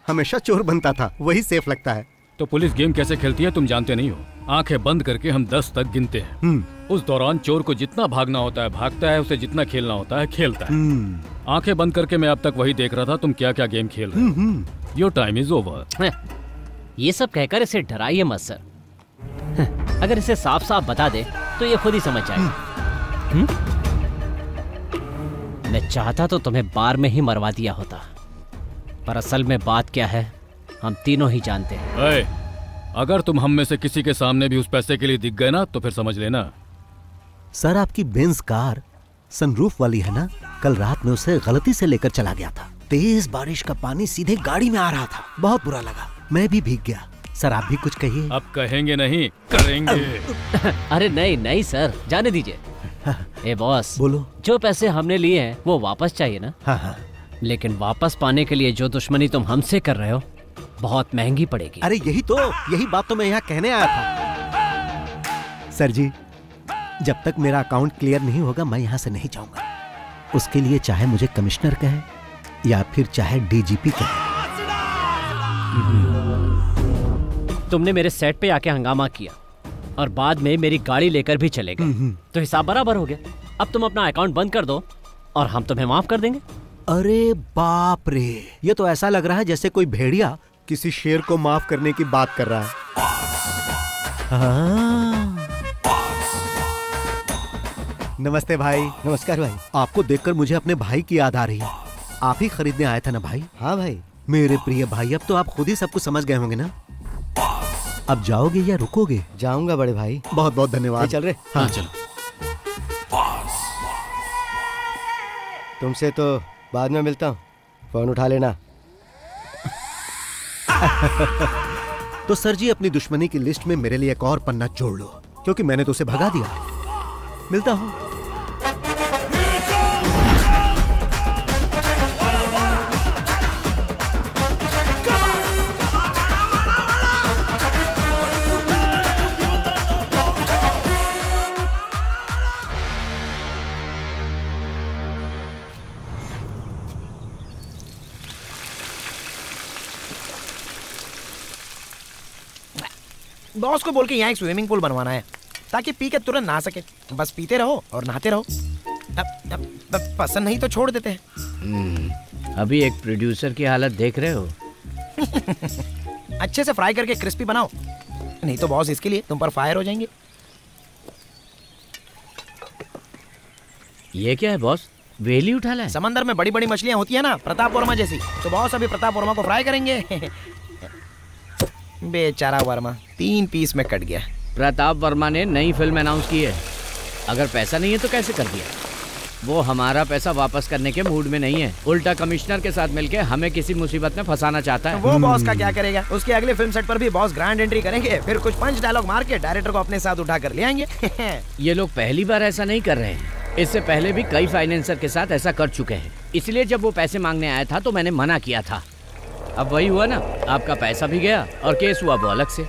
हमेशा चोर बनता था, वही सेफ लगता है। तो पुलिस गेम कैसे खेलती है तुम जानते नहीं हो। आंखें बंद करके हम 10 तक गिनते हैं। उस दौरान चोर को जितना भागना होता है भागता है, उसे जितना खेलना होता है खेलता है। आंखें बंद करके मैं अब तक वही देख रहा था तुम क्या क्या गेम खेल रहे हो। Your time is over. ये सब कहकर इसे डराइए मत सर। अगर इसे साफ साफ बता दे तो ये खुद ही समझ जाएगा। मैं चाहता तो तुम्हें बार में ही मरवा दिया होता, पर असल में बात क्या है हम तीनों ही जानते हैं। अगर तुम हम में से किसी के सामने भी उस पैसे के लिए दिख गए ना तो फिर समझ लेना। सर आपकी बेंज कार सनरूफ वाली है ना, कल रात में उसे गलती से लेकर चला गया था। तेज बारिश का पानी सीधे गाड़ी में आ रहा था, बहुत बुरा लगा, मैं भी भीग गया। सर आप भी कुछ कहिए। अब कहेंगे नहीं करेंगे। अरे नहीं नहीं सर, जाने दीजिए। ए बॉस, बोलो। जो पैसे हमने लिए हैं वो वापस चाहिए ना? हाँ। लेकिन वापस पाने के लिए जो दुश्मनी तुम हमसे कर रहे हो बहुत महंगी पड़ेगी। अरे यही बात तो मैं यहाँ कहने आया था। सर जी, जब तक मेरा अकाउंट क्लियर नहीं होगा मैं यहाँ से नहीं जाऊंगा। उसके लिए चाहे मुझे कमिश्नर कहे या फिर चाहे डीजीपी कहे। तुमने मेरे सेट पे आके हंगामा किया और बाद में मेरी गाड़ी लेकर भी चले गए, तो हिसाब बराबर हो गया। अब तुम अपना अकाउंट बंद कर दो और हम तुम्हें माफ कर देंगे। अरे बाप रे, ये तो ऐसा लग रहा है जैसे कोई भेड़िया किसी शेर को माफ करने की बात कर रहा है। नमस्ते भाई। नमस्कार भाई। आपको देखकर मुझे अपने भाई की याद आ रही है। आप ही खरीदने आए थे ना भाई? हाँ भाई। मेरे प्रिय भाई, अब तो आप खुद ही सब कुछ समझ गए होंगे ना। अब जाओगे या रुकोगे? जाऊंगा बड़े भाई। बहुत बहुत धन्यवाद। चल रहे? हाँ चलो। तुमसे तो बाद में मिलता हूँ, फोन उठा लेना। तो सर जी अपनी दुश्मनी की लिस्ट में मेरे लिए एक और पन्ना जोड़ लो, क्योंकि मैंने तो उसे भगा दिया। मिलता हूँ। बॉस को बोल के यहाँ एक स्विमिंग पूल बनवाना है ताकि पी के तुरंत नहा सके। बस पीते रहो और नहाते रहो। अब पसंद नहीं तो छोड़ देते हैं। अभी एक प्रोड्यूसर की हालत देख रहे हो। अच्छे से फ्राई करके क्रिस्पी बनाओ, नहीं तो बॉस इसके लिए तुम पर फायर हो जाएंगे। ये क्या है बॉस? वेली उठा लाए? समंदर में बड़ी बड़ी मछलियाँ होती है ना, प्रताप वर्मा जैसी, तो बॉस अभी प्रताप वर्मा को फ्राई करेंगे। बेचारा वर्मा 3 पीस में कट गया। प्रताप वर्मा ने नई फिल्म अनाउंस की है, अगर पैसा नहीं है तो कैसे कर दिया? वो हमारा पैसा वापस करने के मूड में नहीं है, उल्टा कमिश्नर के साथ मिलके हमें किसी मुसीबत में फंसाना चाहता है। वो बॉस का क्या करेगा? उसके अगले फिल्म सेट पर भी बॉस ग्रैंड एंट्री करेंगे, फिर कुछ पंच डायलॉग मार के डायरेक्टर को अपने साथ उठा कर ले आएंगे। ये लोग पहली बार ऐसा नहीं कर रहे हैं, इससे पहले भी कई फाइनेंसर के साथ ऐसा कर चुके हैं। इसलिए जब वो पैसे मांगने आया था तो मैंने मना किया था। अब वही हुआ ना, आपका पैसा भी गया और केस हुआ वो अलग से।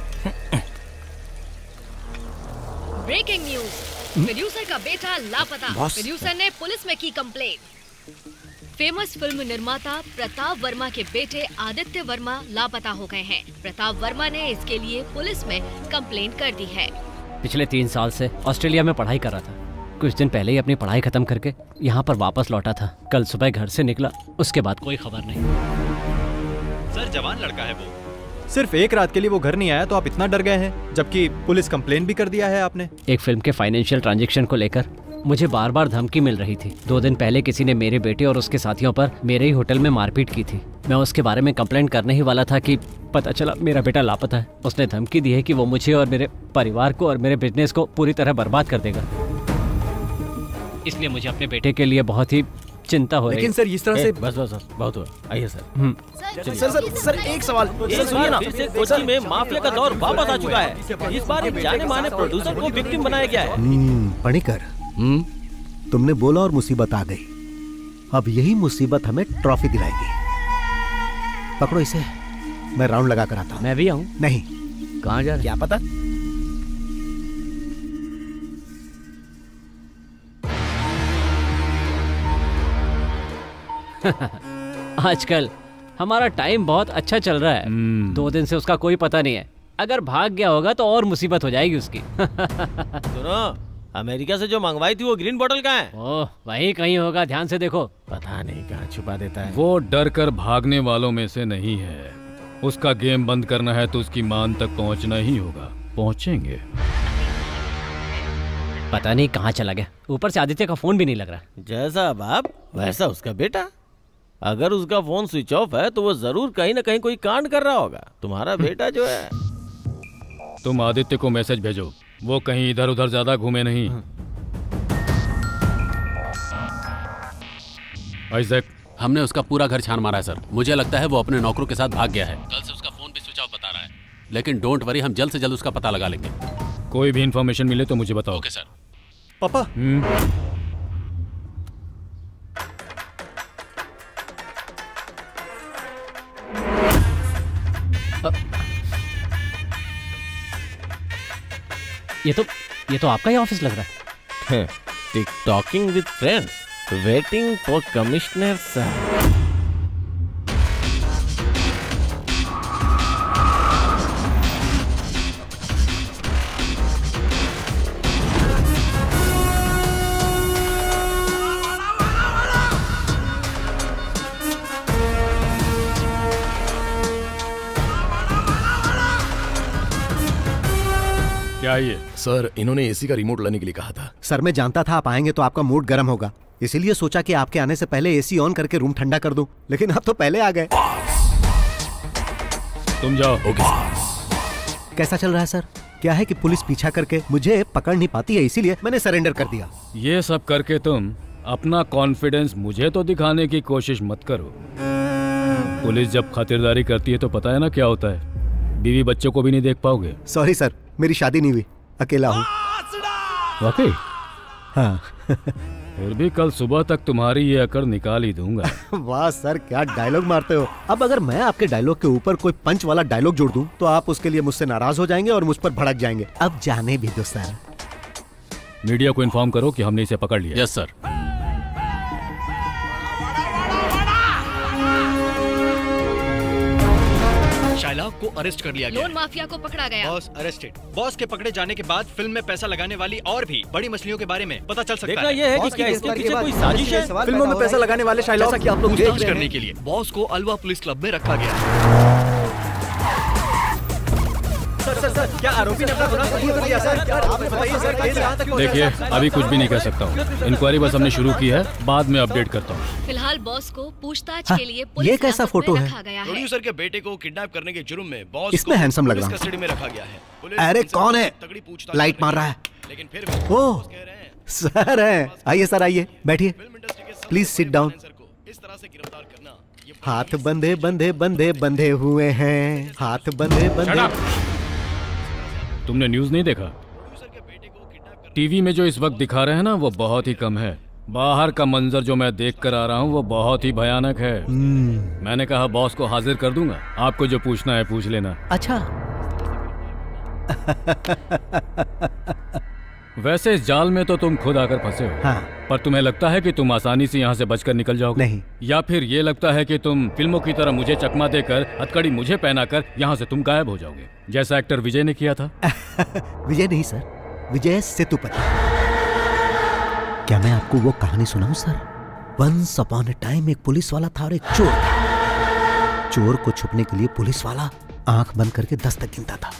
ब्रेकिंग न्यूज, प्रोड्यूसर का बेटा लापता। प्रोड्यूसर ने पुलिस में की कंप्लेंट। फेमस फिल्म निर्माता प्रताप वर्मा के बेटे आदित्य वर्मा लापता हो गए हैं। प्रताप वर्मा ने इसके लिए पुलिस में कंप्लेंट कर दी है। पिछले 3 साल से ऑस्ट्रेलिया में पढ़ाई कर रहा था। कुछ दिन पहले ही अपनी पढ़ाई खत्म करके यहाँ पर वापस लौटा था। कल सुबह घर से निकला, उसके बाद कोई खबर नहीं। सर जवान लड़का है वो, सिर्फ एक रात के लिए वो घर नहीं आया तो आप इतना डर गए हैं, जबकि पुलिस कंप्लेंट भी कर दिया है आपने। एक फिल्म के फाइनेंशियल ट्रांजैक्शन को लेकर मुझे बार बार धमकी मिल रही थी। 2 दिन पहले किसी ने मेरे बेटे और उसके साथियों पर मेरे ही होटल में मारपीट की थी। मैं उसके बारे में कंप्लेंट करने ही वाला था कि पता चला मेरा बेटा लापता है। उसने धमकी दी है कि वो मुझे और मेरे परिवार को और मेरे बिजनेस को पूरी तरह बर्बाद कर देगा। इसलिए मुझे अपने बेटे के लिए बहुत ही चिंता हो रही है। लेकिन सर इस तरह से बस बहुत हुआ। आइए सर। सर एक सवाल, सुनिए ना, कोची में माफिया का दौर वापस आ चुका है। इस बार एक जाने माने प्रोड्यूसर को विक्टिम बनाया गया है। पणिकर, तुमने बोला और मुसीबत आ गई। अब यही मुसीबत हमें ट्रॉफी दिलाएगी। पकड़ो इसे, मैं राउंड लगा कर आता हूँ। मैं भी आऊँ? नहीं। कहाँ जा रहे? क्या पता। आजकल हमारा टाइम बहुत अच्छा चल रहा है। 2 दिन से उसका कोई पता नहीं है। अगर भाग गया होगा तो और मुसीबत हो जाएगी उसकी। सुनो, अमेरिका से जो मंगवाई थी वो ग्रीन बोतल कहाँ है? ओह, वहीं कहीं होगा, ध्यान से देखो। पता नहीं कहाँ छुपा देता है। वो डर कर भागने वालों में से नहीं है। उसका गेम बंद करना है तो उसकी मान तक पहुंचना ही होगा। पहुंचेंगे। पता नहीं कहाँ चला गया। ऊपर से आदित्य का फोन भी नहीं लग रहा। जैसा बाप वैसा उसका बेटा। अगर उसका फोन स्विच ऑफ है तो वो जरूर कहीं ना कहीं कोई कांड कर रहा होगा। तुम्हारा बेटा जो है। तुम आदित्य को मैसेज भेजो, वो कहीं इधर उधर ज्यादा घूमे नहीं। आइजैक, हमने उसका पूरा घर छान मारा है सर। मुझे लगता है वो अपने नौकरों के साथ भाग गया है। कल से उसका फोन भी स्विच ऑफ बता रहा है। लेकिन डोंट वरी, हम जल्द से जल्द उसका पता लगा लेंगे। कोई भी इंफॉर्मेशन मिले तो मुझे बताओ। Okay sir. पापा। ये तो आपका ही ऑफिस लग रहा है। टिकटॉकिंग with friends, waiting for commissioner sir. क्या ये? सर, इन्होंने एसी का रिमोट लाने के लिए कहा था। सर, मैं जानता था आप आएंगे तो आपका मूड गर्म होगा, इसीलिए सोचा कि आपके आने से पहले एसी ऑन करके रूम ठंडा कर दूं। लेकिन आप तो पहले आ गए। तुम जाओ। ओके। कैसा चल रहा है सर? क्या है कि पुलिस पीछा करके मुझे पकड़ नहीं पाती है, इसीलिए मैंने सरेंडर कर दिया। ये सब करके तुम अपना कॉन्फिडेंस मुझे तो दिखाने की कोशिश मत करो। पुलिस जब खातिरदारी करती है तो पता है ना क्या होता है, बीवी बच्चों को भी नहीं देख पाओगे। सॉरी सर, मेरी शादी नहीं हुई, अकेला हूँ। वाकई? हाँ। फिर भी कल सुबह तक तुम्हारी ये अकड़ निकाल ही दूंगा। वाह सर, क्या डायलॉग मारते हो। अब अगर मैं आपके डायलॉग के ऊपर कोई पंच वाला डायलॉग जोड़ दूं तो आप उसके लिए मुझसे नाराज हो जाएंगे और मुझ पर भड़क जाएंगे। अब जाने भी दो सर। मीडिया को इन्फॉर्म करो कि हमने इसे पकड़ लिया। Yes sir. शाइला को अरेस्ट कर लिया गया। लोन माफिया को पकड़ा गया। Boss arrested. बॉस के पकड़े जाने के बाद फिल्म में पैसा लगाने वाली और भी बड़ी मछलियों के बारे में पता चल सकता है। देखना यह है कि क्या इसके पीछे कोई साजिश है। फिल्मों में पैसा लगाने वाले शाइला जैसा कि आप लोग पूछताछ करने के लिए बॉस को अलवा पुलिस क्लब में रखा गया। सर सर, क्या आरोपी ने अपना गुनाह कबूल कर लिया सर? आपने बताइए सर, केस कहां तक पहुंचा? देखिए, अभी कुछ भी नहीं कह सकता हूँ। इंक्वायरी बस हमने शुरू की है, बाद में अपडेट करता हूँ। फिलहाल बॉस को पूछताछ हाँ, के लिए ये पुलिस कैसा हिरासत फोटो में है? रखा गया है। प्रोड्यूसर के बेटे को किडनैप करने के जुर्म में बॉस इसमें हैंडसम लग रहा पुलिस हूँ। कस्टडी में रखा गया है। पुलिस अरे इनसे कौन है? तगड़ी पूछताछ लाइट कर मार रही रहा है। लेकिन फिर भी ओह सर है। आइए सर, आइए बैठिए, प्लीज सिट डाउन। इस तरह से गिरफ्तार करना ये हाथ बंधे बंधे बंधे बंधे हुए हैं, हाथ बंधे बंधे। तुमने न्यूज नहीं देखा? टीवी में जो इस वक्त दिखा रहे हैं ना, वो बहुत ही कम है। बाहर का मंजर जो मैं देख कर आ रहा हूँ वो बहुत ही भयानक है। मैंने कहा बॉस को हाजिर कर दूंगा, आपको जो पूछना है पूछ लेना। अच्छा वैसे इस जाल में तो तुम खुद आकर फंसे हो। हाँ। पर तुम्हें लगता है कि तुम आसानी से यहाँ से बचकर निकल जाओगे? नहीं। या फिर ये लगता है कि तुम फिल्मों की तरह मुझे चकमा देकर, हथकड़ी मुझे पहनाकर यहाँ से तुम गायब हो जाओगे, जैसा एक्टर विजय ने किया था? विजय नहीं सर, विजय सेतुपति। क्या मैं आपको वो कहानी सुनाऊं sir? Once upon a time एक पुलिस वाला था और एक चोर था। चोर को छुपने के लिए पुलिस वाला आंख बंद करके 10 तक गिनता था।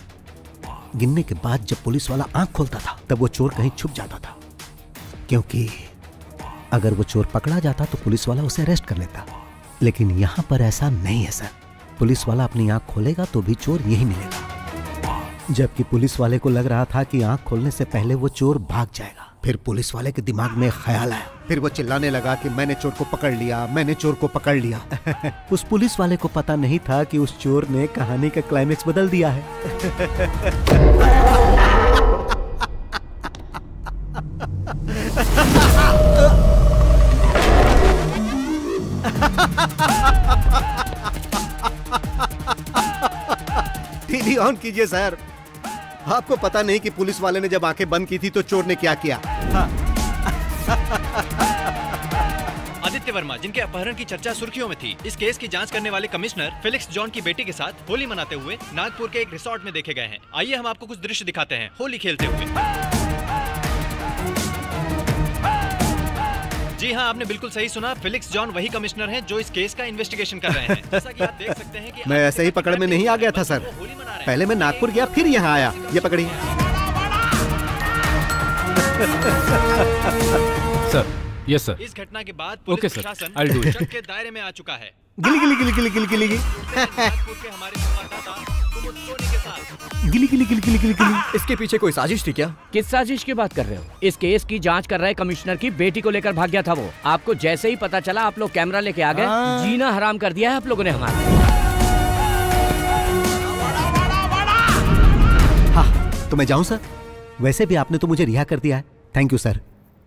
गिनने के बाद जब पुलिस वाला आंख खोलता था तब वो चोर कहीं छुप जाता था, क्योंकि अगर वो चोर पकड़ा जाता तो पुलिस वाला उसे अरेस्ट कर लेता। लेकिन यहां पर ऐसा नहीं है सर। पुलिस वाला अपनी आंख खोलेगा तो भी चोर यही मिलेगा। जबकि पुलिस वाले को लग रहा था कि आंख खोलने से पहले वो चोर भाग जाएगा। फिर पुलिस वाले के दिमाग में ख्याल आया, फिर वो चिल्लाने लगा कि मैंने चोर को पकड़ लिया, मैंने चोर को पकड़ लिया। उस पुलिस वाले को पता नहीं था कि उस चोर ने कहानी का क्लाइमेक्स बदल दिया है। टीवी ऑन कीजिए सर। आपको पता नहीं कि पुलिस वाले ने जब आंखें बंद की थी तो चोर ने क्या किया? हाँ। आदित्य वर्मा, जिनके अपहरण की चर्चा सुर्खियों में थी, इस केस की जांच करने वाले कमिश्नर फेलिक्स जॉन की बेटी के साथ होली मनाते हुए नागपुर के एक रिसोर्ट में देखे गए हैं। आइए हम आपको कुछ दृश्य दिखाते हैं होली खेलते हुए। जी हाँ, आपने बिल्कुल सही सुना। फेलिक्स जॉन वही कमिश्नर हैं जो इस केस का इन्वेस्टिगेशन कर रहे हैं। जैसा कि आप देख सकते हैं कि मैं ऐसे ही पकड़ में नहीं आ गया था सर। पहले मैं नागपुर गया, फिर यहाँ आया। ये पकड़िए सर। Yes sir. इस घटना के बाद ओके पुलिस सर, प्रशासन I'll do it. शक के दायरे में आ चुका है। गिली गिली गिली गिली गिली गिली नागपुर के हमारे संवाददाता कुमुद सोनी के साथ। गिली गिली गिली गिली गिली गिली। इसके पीछे कोई साजिश थी क्या? किस साजिश की बात कर रहे हो? इस केस की जांच कर रहे कमिश्नर की बेटी को लेकर भाग गया था वो। आपको जैसे ही पता चला आप लोग कैमरा लेके आ गए। जीना हराम कर दिया है आप लोगों ने हमारा। हाँ, तो मैं जाऊं सर? वैसे भी आपने तो मुझे रिहा कर दिया है। Thank you sir.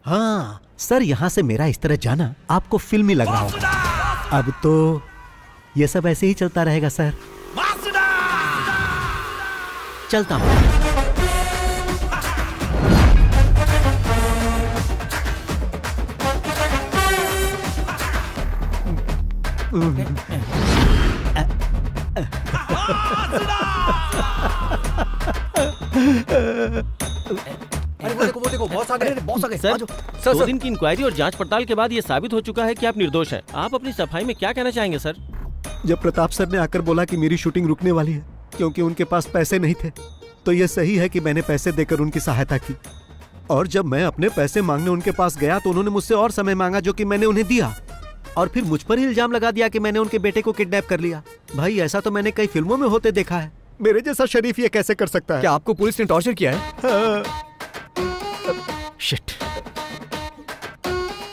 हाँ सर, यहाँ से मेरा इस तरह जाना आपको फिल्मी लग रहा होगा। अब तो ये सब ऐसे ही चलता रहेगा सर। चलता हूँ। अरे वो देखो बॉस आ गए, बॉस आ गए। सर, 2 दिन की इंक्वायरी और जांच पड़ताल के बाद ये साबित हो चुका है कि आप निर्दोष हैं। आप अपनी सफाई में क्या कहना चाहेंगे सर? जब प्रताप सर ने आकर बोला कि मेरी शूटिंग रुकने वाली है क्योंकि उनके पास पैसे नहीं थे, तो यह सही है कि मैंने पैसे देकर उनकी सहायता की। और जब मैं अपने पैसे मांगने उनके पास गया तो उन्होंने मुझसे और समय मांगा, जो कि मैंने उन्हें दिया। और फिर मुझ पर ही इल्जाम लगा दिया कि मैंने उनके बेटे को किडनैप कर लिया। भाई, ऐसा तो मैंने कई फिल्मों में होते देखा है। मेरे जैसा शरीफ ये कैसे कर सकता है? क्या आपको पुलिस ने टॉर्चर किया है? हाँ। शिट,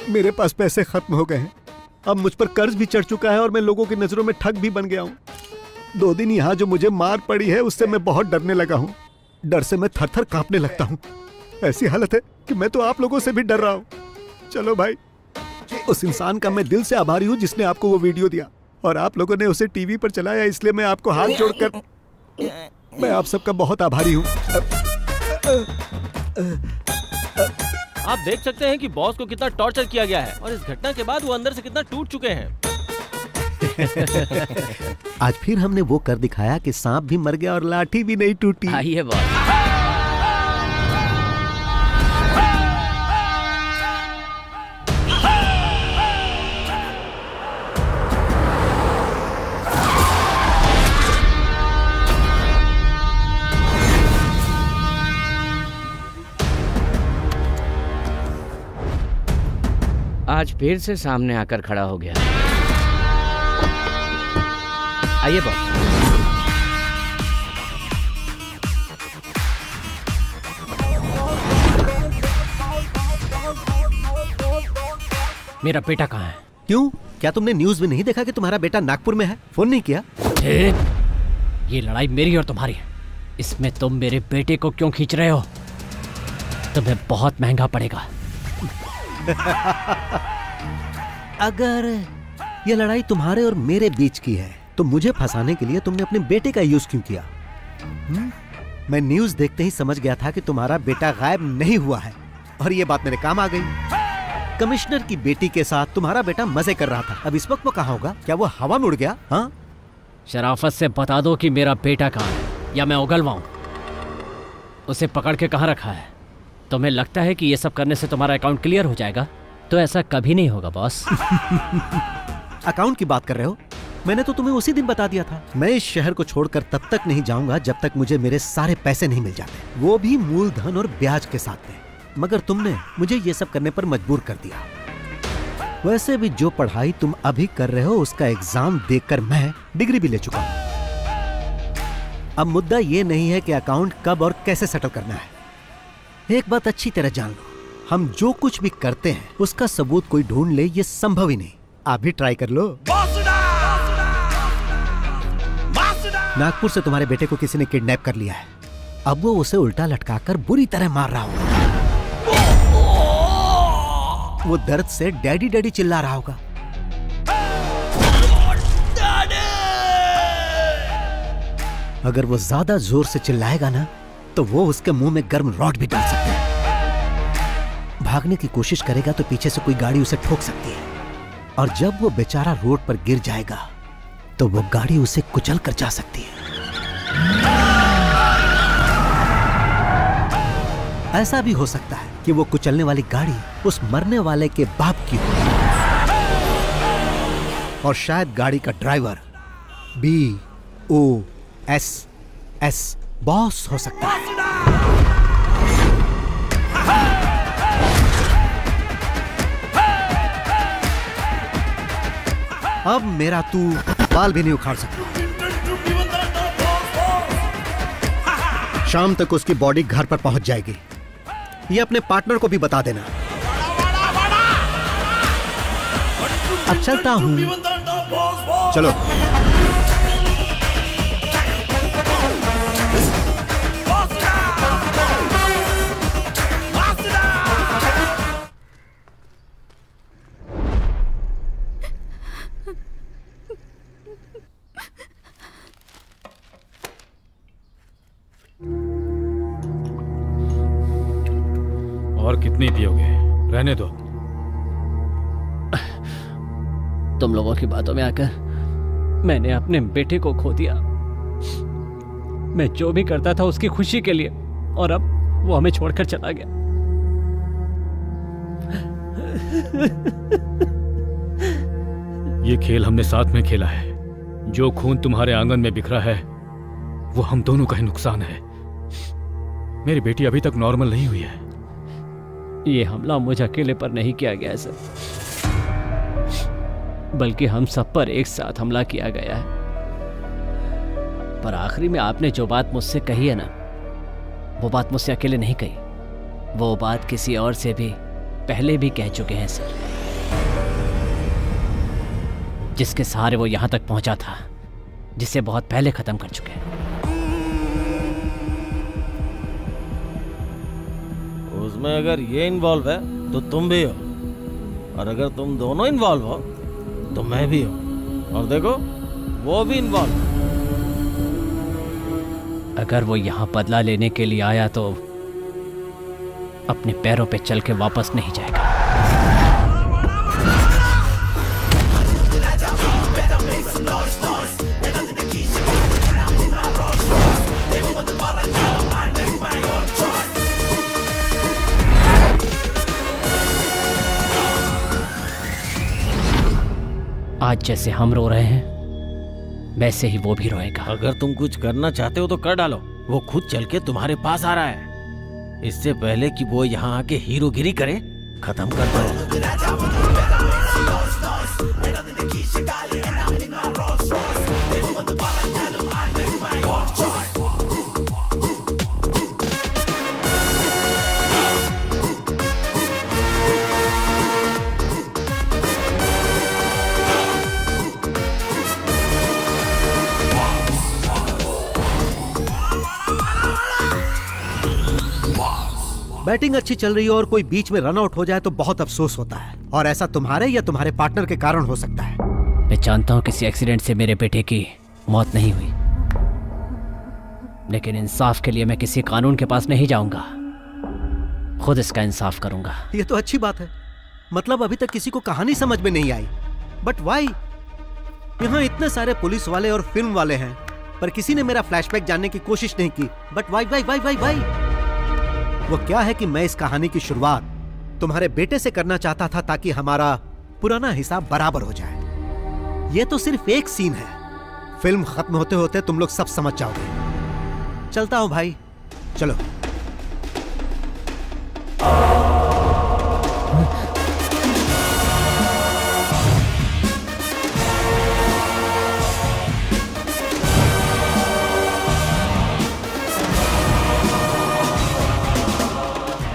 मेरे पास पैसे खत्म हो गए हैं। अब मुझ पर कर्ज भी चढ़ चुका है और मैं लोगों की नजरों में ठग भी बन गया हूँ। 2 दिन यहाँ जो मुझे मार पड़ी है उससे मैं बहुत डरने लगा हूँ। डर से मैं थर थर कांपने लगता हूँ। ऐसी हालत है कि मैं तो आप लोगों से भी डर रहा हूँ। चलो भाई, उस इंसान का मैं दिल से आभारी हूँ जिसने आपको वो वीडियो दिया और आप लोगों ने उसे टीवी पर चलाया, इसलिए मैं आपको हाथ जोड़कर मैं आप सबका बहुत आभारी हूँ। आप देख सकते हैं कि बॉस को कितना टॉर्चर किया गया है और इस घटना के बाद वो अंदर से कितना टूट चुके हैं। आज फिर हमने वो कर दिखाया कि सांप भी मर गया और लाठी भी नहीं टूटी। आइए बॉस। आज फिर से सामने आकर खड़ा हो गया। आइए बॉस। मेरा बेटा कहाँ है? क्यों, क्या तुमने न्यूज में नहीं देखा कि तुम्हारा बेटा नागपुर में है? फोन नहीं किया? ये लड़ाई मेरी और तुम्हारी है। इसमें तुम मेरे बेटे को क्यों खींच रहे हो? तुम्हें बहुत महंगा पड़ेगा। अगर ये लड़ाई तुम्हारे और मेरे बीच की है तो मुझे फंसाने के लिए तुमने अपने बेटे का यूज क्यों किया? मैं न्यूज देखते ही समझ गया था कि तुम्हारा बेटा गायब नहीं हुआ है और ये बात मेरे काम आ गई। कमिश्नर की बेटी के साथ तुम्हारा बेटा मजे कर रहा था। अब इस वक्त वो कहाँ होगा? क्या वो हवा में उड़ गया? हाँ, शराफत से बता दो कि मेरा बेटा कहाँ है या मैं उगलवाऊं। उसे पकड़ के कहाँ रखा है? तुम्हें लगता है कि ये सब करने से तुम्हारा अकाउंट क्लियर हो जाएगा? तो ऐसा कभी नहीं होगा बॉस। अकाउंट की बात कर रहे हो? मैंने तो तुम्हें उसी दिन बता दिया था। मैं इस शहर को छोड़कर तब तक नहीं जाऊंगा जब तक मुझे मेरे सारे पैसे नहीं मिल जाते, वो भी मूलधन और ब्याज के साथ में। मगर तुमने मुझे ये सब करने पर मजबूर कर दिया। वैसे भी जो पढ़ाई तुम अभी कर रहे हो उसका एग्जाम देकर मैं डिग्री भी ले चुका हूं। अब मुद्दा ये नहीं है कि अकाउंट कब और कैसे सेटल करना है। एक बात अच्छी तरह जान लो, हम जो कुछ भी करते हैं उसका सबूत कोई ढूंढ ले ये संभव ही नहीं। आप भी ट्राई कर लो। नागपुर से तुम्हारे बेटे को किसी ने किडनैप कर लिया है। अब वो उसे उल्टा लटकाकर बुरी तरह मार रहा होगा। वो दर्द से डैडी डैडी चिल्ला रहा होगा। अगर वो ज्यादा जोर से चिल्लाएगा ना तो वो उसके मुंह में गर्म रॉड भी डाल सकता है। भागने की कोशिश करेगा तो पीछे से कोई गाड़ी उसे ठोक सकती है और जब वो बेचारा रोड पर गिर जाएगा तो वो गाड़ी उसे कुचल कर जा सकती है। ऐसा भी हो सकता है कि वो कुचलने वाली गाड़ी उस मरने वाले के बाप की हो और शायद गाड़ी का ड्राइवर BOSS बॉस हो सकता है। अब मेरा तू बाल भी नहीं उखाड़ सकता। शाम तक उसकी बॉडी घर पर पहुंच जाएगी। ये अपने पार्टनर को भी बता देना। अब चलता हूं। चलो। और कितनी पियोगे? रहने दो। तुम लोगों की बातों में आकर मैंने अपने बेटे को खो दिया। मैं जो भी करता था उसकी खुशी के लिए, और अब वो हमें छोड़कर चला गया। ये खेल हमने साथ में खेला है। जो खून तुम्हारे आंगन में बिखरा है वो हम दोनों का ही नुकसान है। मेरी बेटी अभी तक नॉर्मल नहीं हुई है। ये हमला मुझ अकेले पर नहीं किया गया सर, बल्कि हम सब पर एक साथ हमला किया गया है। पर आखिरी में आपने जो बात मुझसे कही है ना, वो बात मुझसे अकेले नहीं कही। वो बात किसी और से भी पहले भी कह चुके हैं सर, जिसके सहारे वो यहां तक पहुंचा था, जिसे बहुत पहले खत्म कर चुके हैं। उसमें अगर ये इन्वॉल्व है तो तुम भी हो, और अगर तुम दोनों इन्वॉल्व हो तो मैं भी हूं, और देखो वो भी इन्वॉल्व। अगर वो यहां बदला लेने के लिए आया तो अपने पैरों पे चल के वापस नहीं जाएगा। आज जैसे हम रो रहे हैं वैसे ही वो भी रोएगा। अगर तुम कुछ करना चाहते हो तो कर डालो। वो खुद चल के तुम्हारे पास आ रहा है। इससे पहले कि वो यहाँ आके हीरोगिरी करे, खत्म कर दो। बैटिंग अच्छी चल रही है और कोई बीच में रन आउट हो जाए तो बहुत अफसोस होता है, और ऐसा तुम्हारे या तुम्हारे पार्टनर के कारण हो सकता है। मैं जानता हूँ किसी एक्सीडेंट से मेरे बेटे की मौत नहीं हुई, लेकिन इंसाफ के लिए मैं किसी कानून के पास नहीं जाऊंगा, खुद इसका इंसाफ करूंगा। ये तो अच्छी बात है। मतलब अभी तक किसी को कहानी समझ में नहीं आई, बट वाई? यहाँ इतने सारे पुलिस वाले और फिल्म वाले हैं, पर किसी ने मेरा फ्लैशबैक जानने की कोशिश नहीं की। But why why why why why? वो क्या है कि मैं इस कहानी की शुरुआत तुम्हारे बेटे से करना चाहता था ताकि हमारा पुराना हिसाब बराबर हो जाए। ये तो सिर्फ एक सीन है, फिल्म खत्म होते होते तुम लोग सब समझ जाओगे। चलता हूं भाई, चलो।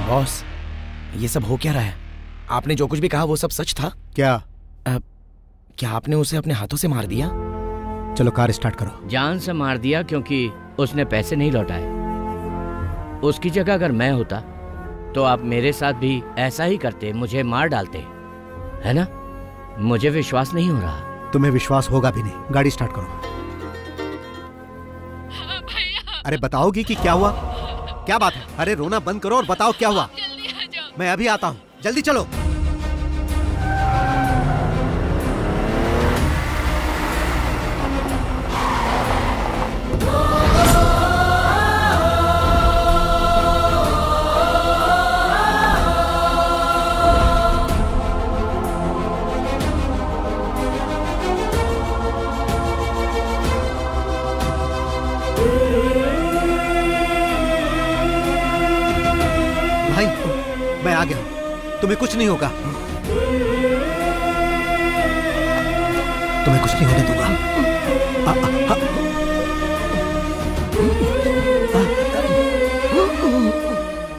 बॉस, ये सब हो क्या रहा है? आपने जो कुछ भी कहा वो सब सच था? क्या? क्या आपने उसे अपने हाथों से मार दिया? चलो कार स्टार्ट करो। जान से मार दिया क्योंकि उसने पैसे नहीं लौटाए। उसकी जगह अगर मैं होता तो आप मेरे साथ भी ऐसा ही करते, मुझे मार डालते, है ना? मुझे विश्वास नहीं हो रहा। तुम्हें विश्वास होगा भी नहीं। गाड़ी स्टार्ट करो। अरे बताओगी कि क्या हुआ? क्या बात है? अरे रोना बंद करो और बताओ क्या हुआ। मैं अभी आता हूँ, जल्दी चलो। मैं आ गया, तुम्हें कुछ नहीं होगा। तुम्हें कुछ नहीं होने दूंगा।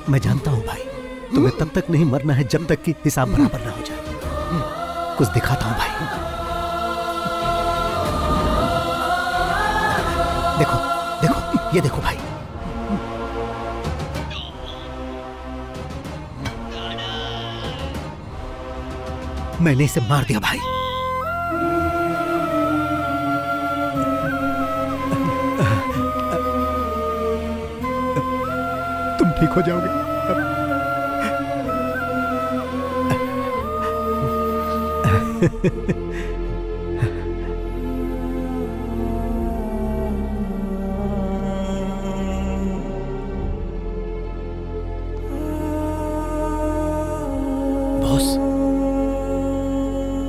मैं जानता हूं भाई, तुम्हें तब तक नहीं मरना है जब तक कि हिसाब बराबर ना हो जाए। कुछ दिखाता हूं भाई। देखो देखो, ये देखो भाई। मैंने इसे मार दिया भाई। तुम ठीक हो जाओगे।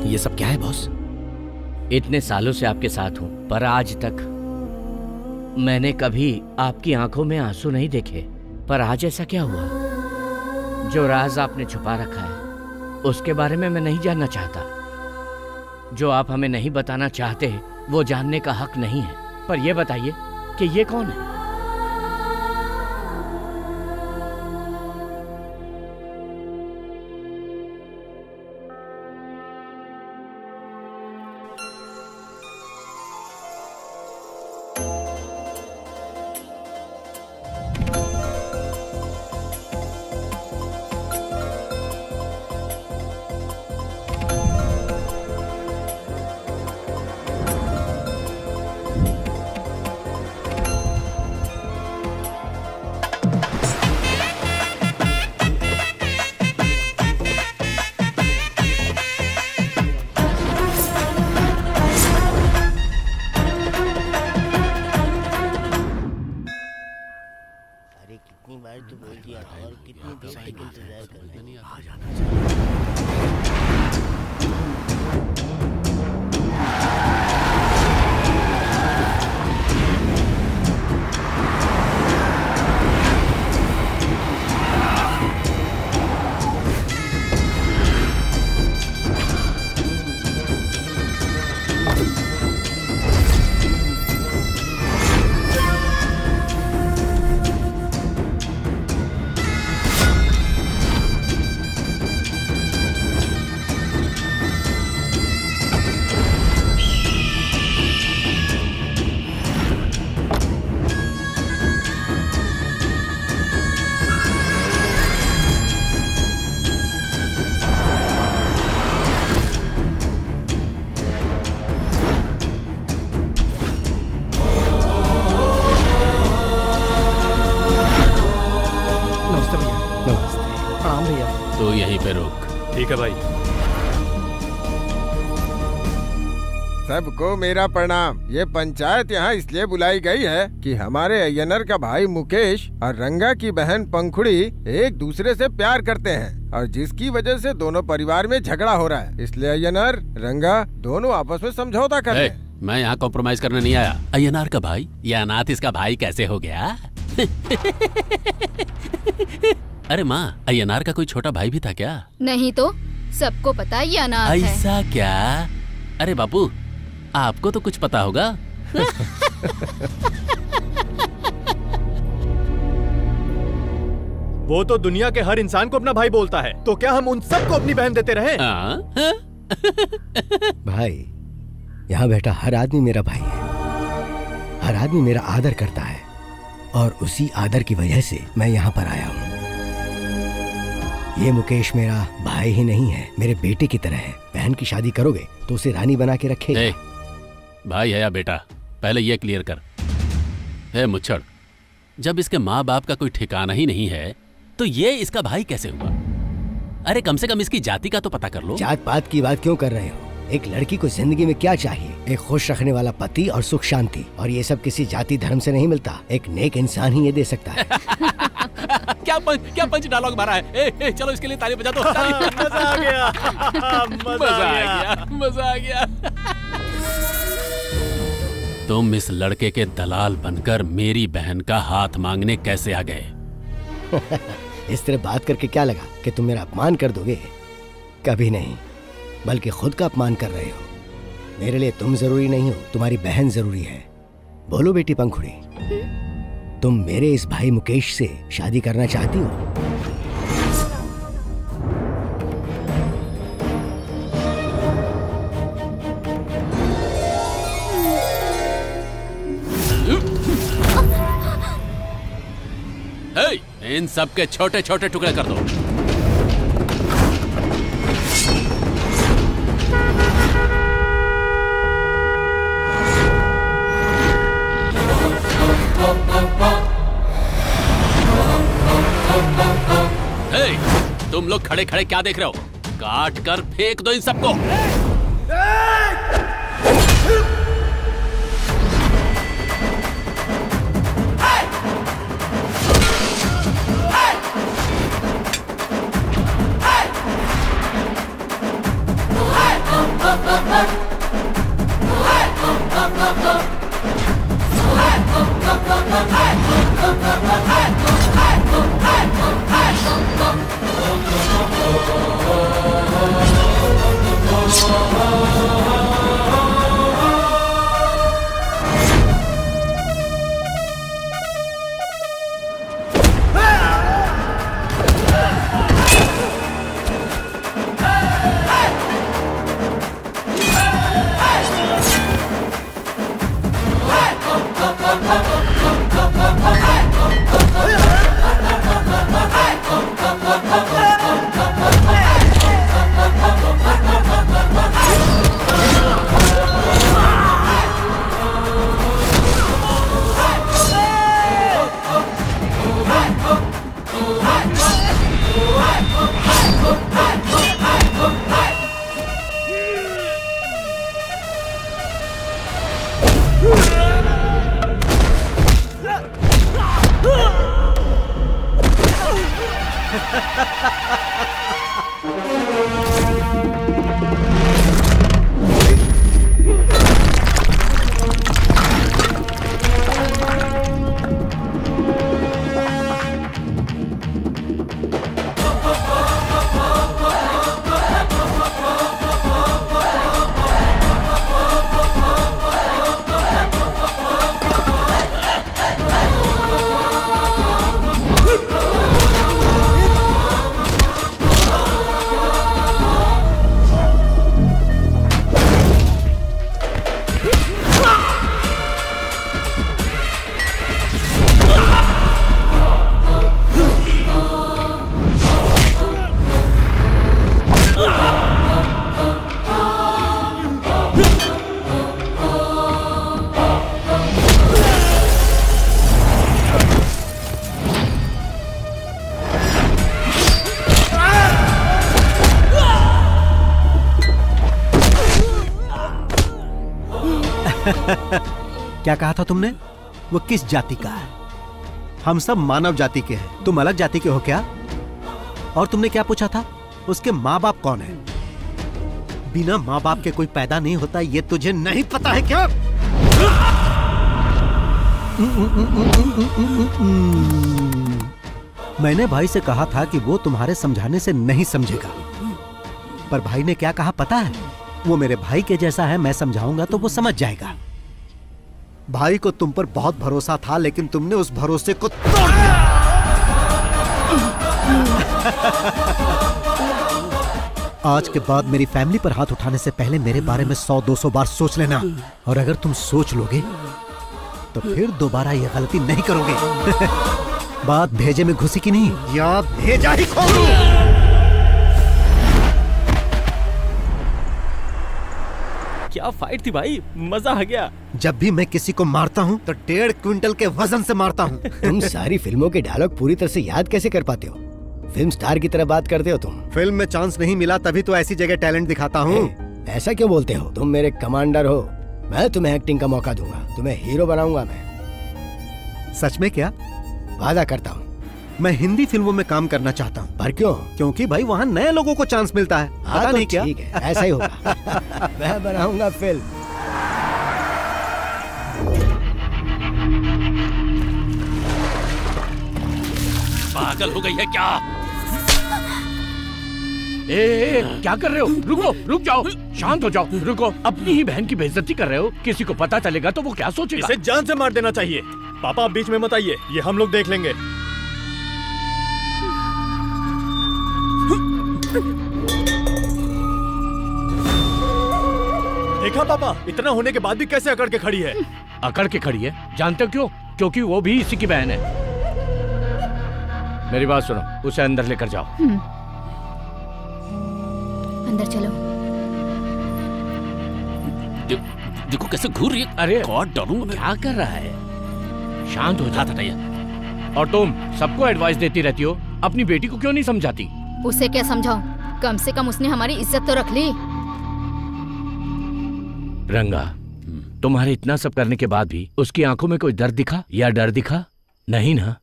ये सब क्या है बॉस? इतने सालों से आपके साथ हूं, पर आज तक मैंने कभी आपकी आंखों में आंसू नहीं देखे। पर आज ऐसा क्या हुआ? जो राज आपने छुपा रखा है उसके बारे में मैं नहीं जानना चाहता। जो आप हमें नहीं बताना चाहते वो जानने का हक नहीं है। पर यह बताइए कि ये कौन है? है भाई। सबको मेरा प्रणाम। ये पंचायत यहाँ इसलिए बुलाई गई है कि हमारे अय्यनर का भाई मुकेश और रंगा की बहन पंखुड़ी एक दूसरे से प्यार करते हैं और जिसकी वजह से दोनों परिवार में झगड़ा हो रहा है। इसलिए अय्यनर रंगा दोनों आपस में समझौता कर रहे हैं। मैं यहाँ कॉम्प्रोमाइज करने नहीं आया। अय्यनार का भाई, ये अनाथ इसका भाई कैसे हो गया? अरे माँ, अय्यनार का कोई छोटा भाई भी था क्या? नहीं तो सबको पता है ये अनाथ है। ऐसा क्या? अरे बापू, आपको तो कुछ पता होगा। वो तो दुनिया के हर इंसान को अपना भाई बोलता है, तो क्या हम उन सबको अपनी बहन देते रहे? भाई, यहाँ बैठा हर आदमी मेरा भाई है। हर आदमी मेरा आदर करता है और उसी आदर की वजह से मैं यहाँ पर आया हूँ। ये मुकेश मेरा भाई ही नहीं है, मेरे बेटे की तरह है। बहन की शादी करोगे तो उसे रानी बना के रखेगा। भाई है या बेटा, पहले ये क्लियर कर। है मुच्छड़, जब इसके माँ बाप का कोई ठिकाना ही नहीं है तो ये इसका भाई कैसे हुआ? अरे कम से कम इसकी जाति का तो पता कर लो। जात पात की बात क्यों कर रहे हो? एक लड़की को जिंदगी में क्या चाहिए? एक खुश रखने वाला पति और सुख शांति, और ये सब किसी जाति धर्म से नहीं मिलता। एक नेक इंसान ही ये दे सकता है। क्या पंच डायलॉग मारा है। चलो इसके लिए ताली बजा दो। मजा आ गया। मजा आ गया। तुम इस लड़के के दलाल बनकर मेरी बहन का हाथ मांगने कैसे आ गए? इस तरह बात करके क्या लगा कि तुम मेरा अपमान कर दोगे? कभी नहीं, बल्कि खुद का अपमान कर रहे हो। मेरे लिए तुम जरूरी नहीं हो, तुम्हारी बहन जरूरी है। बोलो बेटी पंखुड़ी, तुम मेरे इस भाई मुकेश से शादी करना चाहती हो? इन सब के छोटे छोटे टुकड़े कर दो। तुम लोग खड़े खड़े क्या देख रहे हो? काट कर फेंक दो इन सबको। क्या कहा था तुमने? वो किस जाति का है? हम सब मानव जाति के हैं, तुम अलग जाति के हो क्या? और तुमने क्या पूछा था? उसके माँ बाप कौन है? बिना माँ बाप के कोई पैदा नहीं होता, ये तुझे नहीं पता है क्या? मैंने भाई से कहा था कि वो तुम्हारे समझाने से नहीं समझेगा, पर भाई ने क्या कहा पता है? वो मेरे भाई के जैसा है, मैं समझाऊंगा तो वो समझ जाएगा। भाई को तुम पर बहुत भरोसा था, लेकिन तुमने उस भरोसे को तोड़ दिया। आज के बाद मेरी फैमिली पर हाथ उठाने से पहले मेरे बारे में 100-200 बार सोच लेना, और अगर तुम सोच लोगे तो फिर दोबारा ये गलती नहीं करोगे। बात भेजे में घुसी की नहीं, या भेजा ही खोलूं। क्या फाइट थी भाई, मजा आ गया। जब भी मैं किसी को मारता हूँ तो 1.5 क्विंटल के वजन से मारता हूँ। तुम सारी फिल्मों के डायलॉग पूरी तरह से याद कैसे कर पाते हो? फिल्म स्टार की तरह बात करते हो तुम। फिल्म में चांस नहीं मिला तभी तो ऐसी जगह टैलेंट दिखाता हूँ। ऐसा क्यों बोलते हो? तुम मेरे कमांडर हो, मैं तुम्हें एक्टिंग का मौका दूंगा, तुम्हें हीरो बनाऊंगा मैं। सच में? क्या वादा करता हूँ। मैं हिंदी फिल्मों में काम करना चाहता हूँ। पर क्यों? क्योंकि भाई वहाँ नए लोगों को चांस मिलता है। पता तो नहीं क्या? ठीक है, ऐसा ही होगा। मैं बनाऊंगा फिल्म। पागल हो गई है क्या? ए, क्या कर रहे हो? रुको, रुक जाओ, शांत हो जाओ, रुको। अपनी ही बहन की बेइज्जती कर रहे हो। किसी को पता चलेगा तो वो क्या सोचेगा? इसे जान से मार देना चाहिए। पापा आप बीच में मत आइए, ये हम लोग देख लेंगे। देखा पापा, इतना होने के बाद भी कैसे अकड़ के खड़ी है। अकड़ के खड़ी है? जानते हो क्यों? क्योंकि वो भी इसी की बहन है। मेरी बात सुनो, उसे अंदर लेकर जाओ। अंदर चलो। देखो कैसे घूर रही है। अरे गॉड डालूंगा। क्या कर रहा है? शांत हो जाता है। और तुम सबको एडवाइस देती रहती हो, अपनी बेटी को क्यों नहीं समझाती? उसे क्या समझाऊं? कम से कम उसने हमारी इज्जत तो रख ली। रंगा, तुम्हारे इतना सब करने के बाद भी उसकी आंखों में कोई दर्द दिखा या डर दिखा? नहीं ना,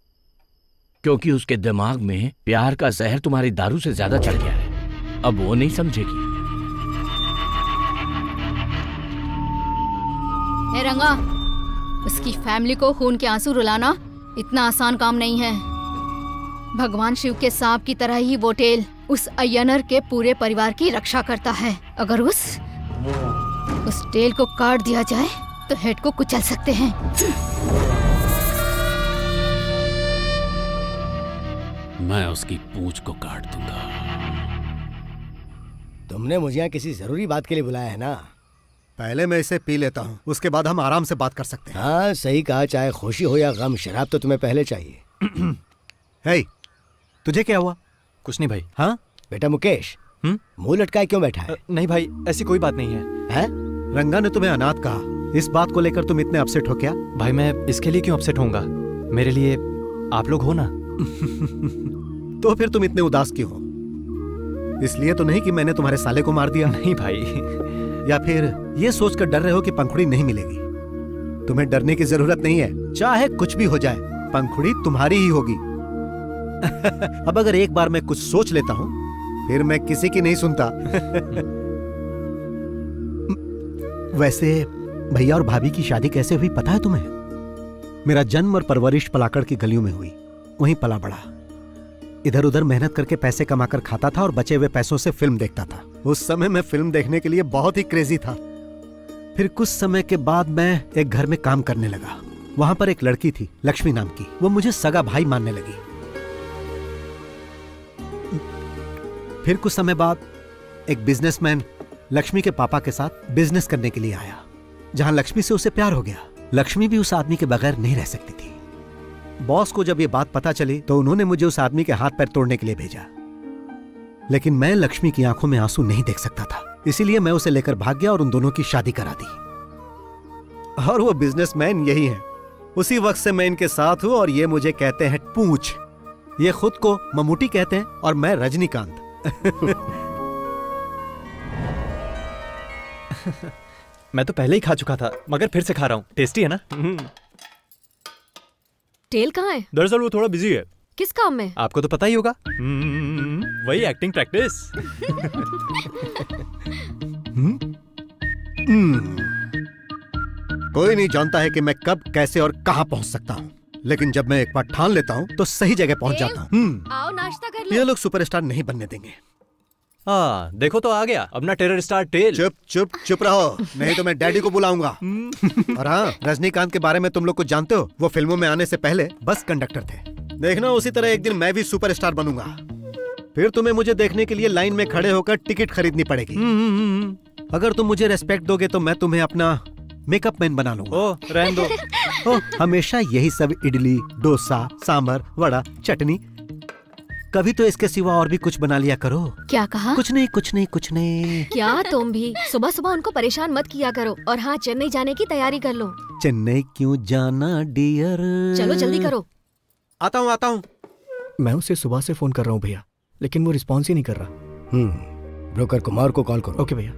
क्योंकि उसके दिमाग में प्यार का जहर तुम्हारी दारू से ज्यादा चढ़ गया है। अब वो नहीं समझेगी। ए रंगा, उसकी फैमिली को खून के आंसू रुलाना इतना आसान काम नहीं है। भगवान शिव के सांप की तरह ही वो टेल उस अय्यनर के पूरे परिवार की रक्षा करता है। अगर उस टेल को काट दिया जाए तो हेड को कुचल सकते हैं। मैं उसकी पूंछ को काट दूंगा। तुमने मुझे यहाँ किसी जरूरी बात के लिए बुलाया है ना? पहले मैं इसे पी लेता हूँ, उसके बाद हम आराम से बात कर सकते हैं। हाँ सही कहा, चाहे खुशी हो या गम, शराब तो तुम्हें पहले चाहिए। हे, तुझे क्या हुआ? कुछ नहीं भाई। हाँ बेटा मुकेश, मुंह लटकाए क्यों बैठा है? नहीं भाई, ऐसी कोई बात नहीं है। रंगा ने तुम्हें अनाथ कहा, इस बात को लेकर तुम इतने अपसेट हो क्या? भाई मैं इसके लिए क्यों अपसेट होऊंगा? मेरे लिए आप लोग हो ना। तो फिर तुम इतने उदास क्यों हो? इसलिए तो नहीं कि मैंने तुम्हारे साले को मार दिया? नहीं भाई। या फिर ये सोचकर डर रहे हो कि पंखुड़ी नहीं मिलेगी? तुम्हें डरने की जरूरत नहीं है, चाहे कुछ भी हो जाए, पंखुड़ी तुम्हारी ही होगी। अब अगर एक बार मैं कुछ सोच लेता हूं, फिर मैं किसी की नहीं सुनता। वैसे भैया और भाभी की शादी कैसे हुई पता है तुम्हें? मेरा जन्म और परवरिश पलाकड़ की गलियों में हुई, वहीं पला बड़ा। इधर उधर मेहनत करके पैसे कमाकर खाता था और बचे हुए पैसों से फिल्म देखता था। उस समय मैं फिल्म देखने के लिए बहुत ही क्रेजी था। फिर कुछ समय के बाद मैं एक घर में काम करने लगा। वहां पर एक लड़की थी, लक्ष्मी नाम की। वो मुझे सगा भाई मानने लगी। फिर कुछ समय बाद एक बिजनेसमैन लक्ष्मी के पापा के साथ बिजनेस करने के लिए आया, जहां लक्ष्मी से उसे प्यार हो गया। लक्ष्मी भी उस आदमी के बगैर नहीं रह सकती थी। बॉस को जब ये बात पता चली तो उन्होंने मुझे उस आदमी के हाथ पैर तोड़ने के लिए भेजा, लेकिन मैं लक्ष्मी की आंखों में आंसू नहीं देख सकता था, इसीलिए मैं उसे लेकर भाग गया और उन दोनों की शादी करा दी। और वो बिजनेसमैन यही है। उसी वक्त से मैं इनके साथ हूं और ये मुझे कहते हैं पूंछ। ये खुद को ममूटी कहते हैं और मैं रजनीकांत। मैं तो पहले ही खा चुका था, मगर फिर से खा रहा हूँ। टेस्टी है ना? टेल कहाँ है? दरअसल वो थोड़ा बिजी है। किस काम में? आपको तो पता ही होगा। वही एक्टिंग प्रैक्टिस। कोई नहीं जानता है कि मैं कब, कैसे और कहां पहुंच सकता हूं, लेकिन जब मैं एक बार ठान लेता हूं तो सही जगह पहुंच जाता हूं। आओ नाश्ता कर लो। ये लोग सुपरस्टार नहीं बनने देंगे। हाँ देखो तो आ गया अपना टेरर स्टार टेल। चुप चुप चुप रहो, नहीं तो मैं डैडी को बुलाऊंगा। और हाँ, रजनीकांत के बारे में तुम लोग कुछ जानते हो? वो फिल्मों में आने से पहले बस कंडक्टर थे। देखना उसी तरह एक दिन मैं भी सुपरस्टार बनूंगा। फिर तुम्हें मुझे देखने के लिए लाइन में खड़े होकर टिकट खरीदनी पड़ेगी। अगर तुम मुझे रेस्पेक्ट दोगे तो मैं तुम्हें अपना मेकअप मैन बना लूंगा। ओ, रहने दो। ओ, हमेशा यही सब इडली, डोसा, सांभर, वड़ा, चटनी। कभी तो इसके सिवा और भी कुछ बना लिया करो। क्या कहा? कुछ नहीं कुछ नहीं कुछ नहीं। क्या तुम भी सुबह सुबह उनको परेशान मत किया करो। और हाँ, चेन्नई जाने की तैयारी कर लो। चेन्नई क्यों जाना डियर? चलो जल्दी करो। आता हूँ आता हूँ। मैं उसे सुबह से फोन कर रहा हूँ भैया, लेकिन वो रिस्पॉन्स ही नहीं कर रहा। ब्रोकर कुमार को कॉल करो। ओके भैया।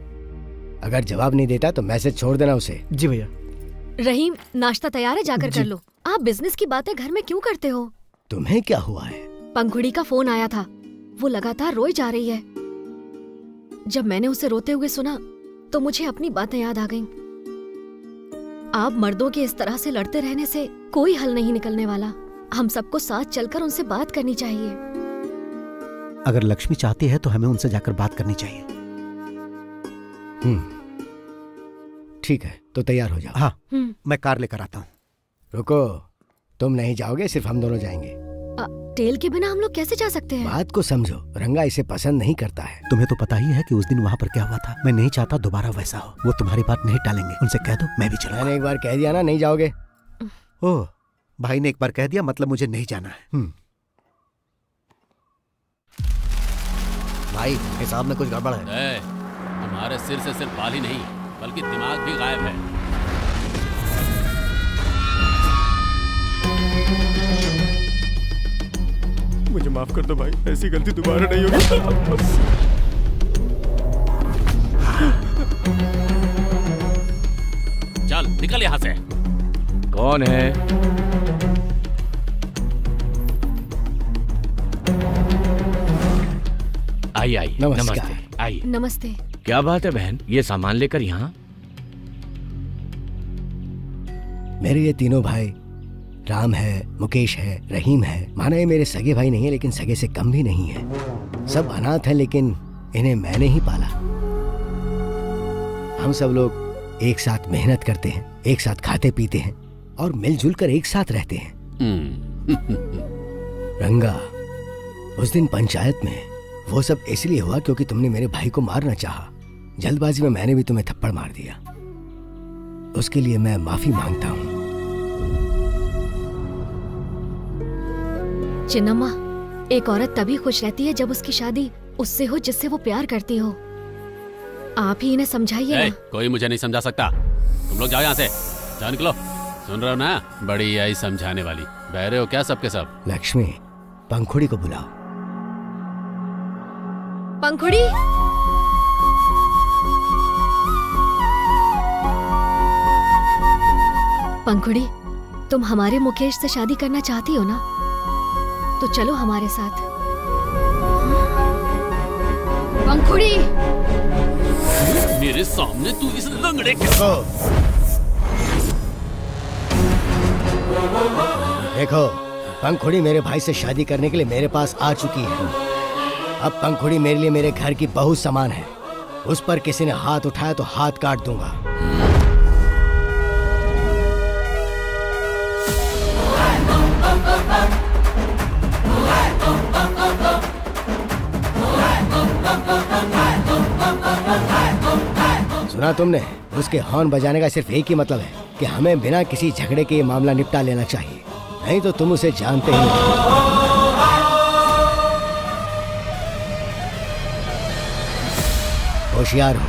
अगर जवाब नहीं देता तो मैसेज छोड़ देना उसे। जी भैया। रहीम, नाश्ता तैयार है, जाकर कर लो। आप बिजनेस की बातें घर में क्यों करते हो? तुम्हें क्या हुआ है? पंखुड़ी का फोन आया था, वो लगातार रोई जा रही है। जब मैंने उसे रोते हुए सुना तो मुझे अपनी बातें याद आ गईं। आप मर्दों के इस तरह से लड़ते रहने से कोई हल नहीं निकलने वाला। हम सबको साथ चलकर उनसे बात करनी चाहिए। अगर लक्ष्मी चाहती है तो हमें उनसे जाकर बात करनी चाहिए। ठीक है, तो तैयार हो जाओ। हाँ, मैं कार लेकर आता हूँ। रुको, तुम नहीं जाओगे, सिर्फ हम दोनों जाएंगे। टेल के बिना हम लोग कैसे जा सकते हैं? बात को समझो, रंगा इसे पसंद नहीं करता है। तुम्हें तो पता ही है कि उस दिन वहाँ पर क्या हुआ था। मैं नहीं चाहता दोबारा वैसा हो। वो तुम्हारी बात नहीं टालेंगे, उनसे कह दो मैं भी चलूंगा। मैंने एक बार कह दिया ना, नहीं जाओगे। ओह, भाई ने एक बार कह दिया मतलब मुझे नहीं जाना है। भाई, हिसाब में कुछ गड़बड़ है। हमारे सिर से सिर्फ बाल ही नहीं बल्कि दिमाग भी गायब है। मुझे माफ कर दो भाई, ऐसी गलती दोबारा नहीं होगी। चल निकल यहाँ से। कौन है? आई आई। नमस्ते। आई। नमस्ते। क्या बात है बहन, ये सामान लेकर यहाँ? मेरे ये तीनों भाई, राम है, मुकेश है, रहीम है। माना ये मेरे सगे भाई नहीं है, लेकिन सगे से कम भी नहीं है। सब अनाथ हैं, लेकिन इन्हें मैंने ही पाला। हम सब लोग एक साथ मेहनत करते हैं, एक साथ खाते पीते हैं और मिलजुल कर एक साथ रहते हैं। रंगा, उस दिन पंचायत में वो सब इसलिए हुआ क्योंकि तुमने मेरे भाई को मारना चाहा। जल्दबाजी में मैंने भी तुम्हें थप्पड़ मार दिया। उसके लिए मैं माफी मांगता हूँ। चिन्नम्मा, एक औरत तभी खुश रहती है जब उसकी शादी उससे हो जिससे वो प्यार करती हो। आप ही इन्हें समझाइए ना। कोई मुझे नहीं समझा सकता। तुम लोग जाओ यहाँ से, जाओ निकलो। सुन रहे हो ना, बड़ी आई समझाने वाली। बहरे हो क्या सबके सब? लक्ष्मी, पंखुड़ी को बुलाओ। पंखुड़ी, पंखुड़ी, तुम हमारे मुकेश से शादी करना चाहती हो ना? तो चलो हमारे साथ। पंखुड़ी, मेरे सामने तू इस लंगड़े के देखो, पंखुड़ी मेरे भाई से शादी करने के लिए मेरे पास आ चुकी है। अब पंखुड़ी मेरे लिए मेरे घर की बहू समान है। उस पर किसी ने हाथ उठाया तो हाथ काट दूंगा। सुना तुमने? उसके हॉर्न बजाने का सिर्फ एक ही मतलब है कि हमें बिना किसी झगड़े के ये मामला निपटा लेना चाहिए, नहीं तो तुम उसे जानते ही नहीं। होशियार हो।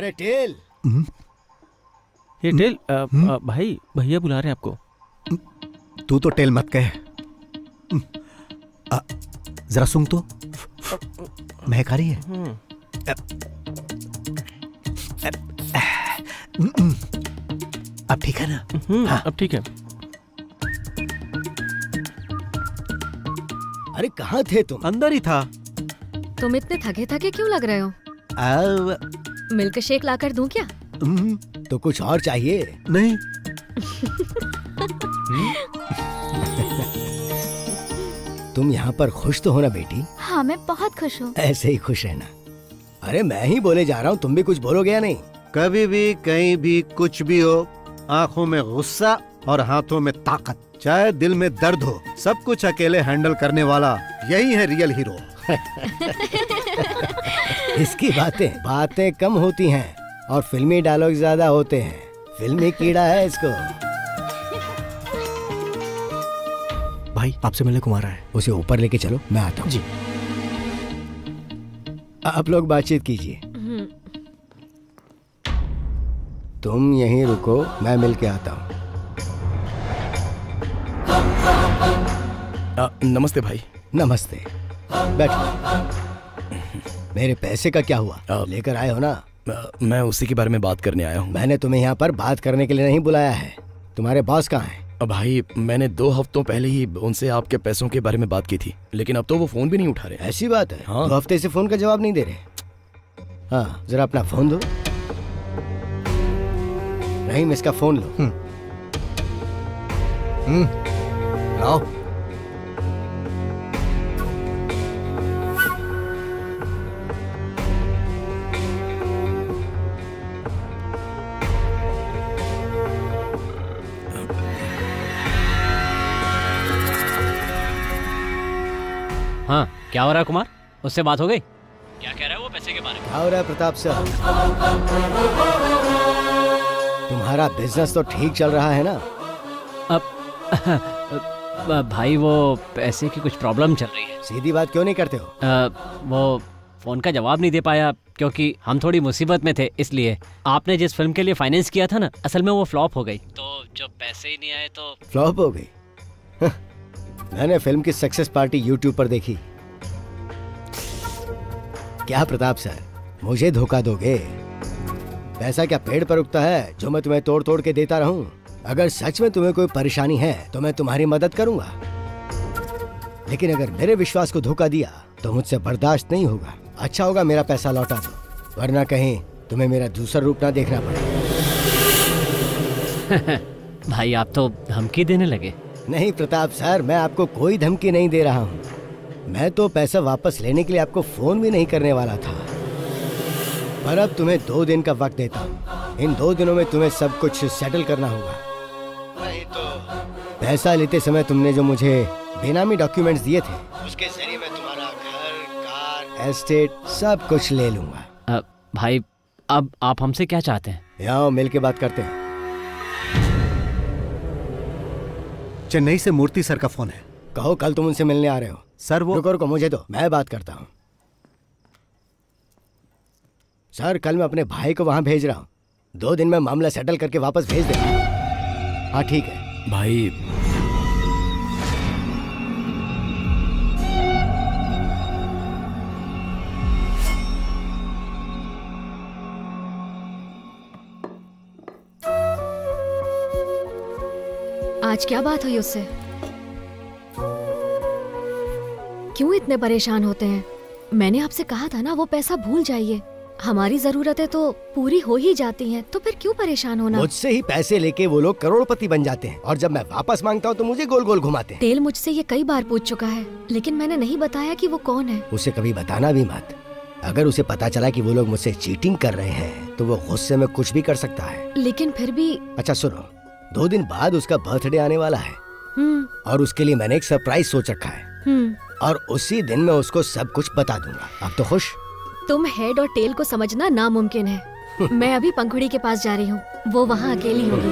अरे टेल। ये टेल भाई भैया बुला रहे हैं आपको। तू तो टेल मत कह। जरा सुन तो, महक आ रही है। अब ठीक है ना? हाँ। अब ठीक है। अरे कहाँ थे तुम? अंदर ही था। तुम इतने थके थके क्यों लग रहे हो? मिल्क शेक लाकर दूं क्या? तो कुछ और चाहिए? नहीं। तुम यहाँ पर खुश तो हो ना बेटी? हाँ मैं बहुत खुश हूँ। ऐसे ही खुश रहना। अरे मैं ही बोले जा रहा हूँ, तुम भी कुछ बोलोगे या नहीं? कभी भी कहीं भी कुछ भी हो, आंखों में गुस्सा और हाथों में ताकत, चाहे दिल में दर्द हो, सब कुछ अकेले हैंडल करने वाला यही है रियल हीरो। इसकी बातें कम होती हैं और फिल्मी डायलॉग ज्यादा होते हैं। फिल्मी कीड़ा है इसको। भाई आपसे मिलने को आ रहा है। उसे ऊपर लेके चलो, मैं आता हूँ। जी। आप लोग बातचीत कीजिए। तुम यहीं रुको, मैं मिल के आता हूँ। नमस्ते भाई। नमस्ते, बैठो। मेरे पैसे का क्या हुआ? लेकर आए हो ना? मैं उसी के बारे में बात करने आया हूँ। मैंने तुम्हें यहाँ पर बात करने के लिए नहीं बुलाया है। तुम्हारे बॉस कहाँ हैं? भाई मैंने 2 हफ्तों पहले ही उनसे आपके पैसों के बारे में बात की थी, लेकिन अब तो वो फोन भी नहीं उठा रहे। ऐसी बात है? हाँ। 2 हफ्ते से फोन का जवाब नहीं दे रहे। हाँ, जरा अपना फोन दो। नहीं, इसका फोन लो। लाओ। हाँ, क्या हो रहा है कुमार? उससे बात हो गई? क्या कह रहा है वो पैसे के बारे में? क्या हो रहा है प्रताप सर? तुम्हारा बिजनेस तो ठीक चल रहा है ना? अब भाई वो पैसे की कुछ प्रॉब्लम चल रही है। सीधी बात क्यों नहीं करते हो? वो फोन का जवाब नहीं दे पाया क्योंकि हम थोड़ी मुसीबत में थे, इसलिए। आपने जिस फिल्म के लिए फाइनेंस किया था ना, असल में वो फ्लॉप हो गई, तो जब पैसे ही नहीं आए तो फ्लॉप हो गई? मैंने फिल्म की सक्सेस पार्टी यूट्यूब पर देखी। क्या प्रताप सर, मुझे धोखा दोगे? पैसा क्या पेड़ पर उगता है जो मैं तुम्हें तोड़ तोड़ के देता रहूं? अगर सच में तुम्हें कोई परेशानी है तो मैं तुम्हारी मदद करूंगा, लेकिन अगर मेरे विश्वास को धोखा दिया तो मुझसे बर्दाश्त नहीं होगा। अच्छा होगा मेरा पैसा लौटा दो, वरना कहीं तुम्हें मेरा दूसरा रूप ना देखना पड़े। भाई आप तो धमकी देने लगे। नहीं प्रताप सर, मैं आपको कोई धमकी नहीं दे रहा हूँ। मैं तो पैसा वापस लेने के लिए आपको फोन भी नहीं करने वाला था, पर अब तुम्हें 2 दिन का वक्त देता हूँ। इन 2 दिनों में तुम्हें सब कुछ सेटल करना होगा, नहीं तो पैसा लेते समय तुमने जो मुझे बेनामी डॉक्यूमेंट्स दिए थे, उसके जरिए मैं तुम्हारा घर, कार, एस्टेट सब कुछ ले लूंगा। भाई अब आप हमसे क्या चाहते हैं? यहाँ मिल के बात करते हैं। चेन्नई से मूर्ति सर का फोन है। कहो कल तुम उनसे मिलने आ रहे हो। सर वो रुको, मुझे दो, मैं बात करता हूँ। सर कल मैं अपने भाई को वहां भेज रहा हूँ, 2 दिन में मामला सेटल करके वापस भेज देगा। हाँ ठीक है भाई। आज क्या बात हुई उससे? क्यों इतने परेशान होते हैं? मैंने आपसे कहा था ना वो पैसा भूल जाइए। हमारी जरूरतें तो पूरी हो ही जाती हैं, तो फिर क्यों परेशान होना? मुझसे ही पैसे लेके वो लोग करोड़पति बन जाते हैं और जब मैं वापस मांगता हूँ तो मुझे गोल गोल घुमाते हैं। टेल मुझसे ये कई बार पूछ चुका है, लेकिन मैंने नहीं बताया कि वो कौन है। उसे कभी बताना भी मत। अगर उसे पता चला कि वो लोग मुझसे चीटिंग कर रहे हैं तो वो गुस्से में कुछ भी कर सकता है। लेकिन फिर भी। अच्छा सुनो, 2 दिन बाद उसका बर्थडे आने वाला है और उसके लिए मैंने एक सरप्राइज सोच रखा है और उसी दिन मैं उसको सब कुछ बता दूंगा। अब तो खुश? तुम हेड और टेल को समझना नामुमकिन है। मैं अभी पंखुड़ी के पास जा रही हूँ, वो वहाँ अकेली होगी।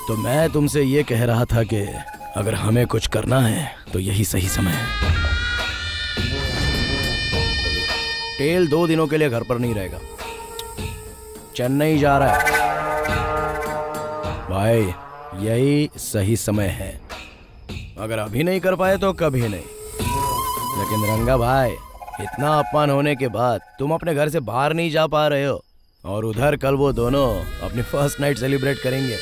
तो मैं तुमसे ये कह रहा था कि अगर हमें कुछ करना है तो यही सही समय है। टेल 2 दिनों के लिए घर पर नहीं रहेगा, चेन्नई जा रहा है। भाई यही सही समय है, अगर अभी नहीं कर पाए तो कभी नहीं। लेकिन रंगा भाई, इतना अपमान होने के बाद तुम अपने घर से बाहर नहीं जा पा रहे हो, और उधर कल वो दोनों अपनी फर्स्ट नाइट सेलिब्रेट करेंगे।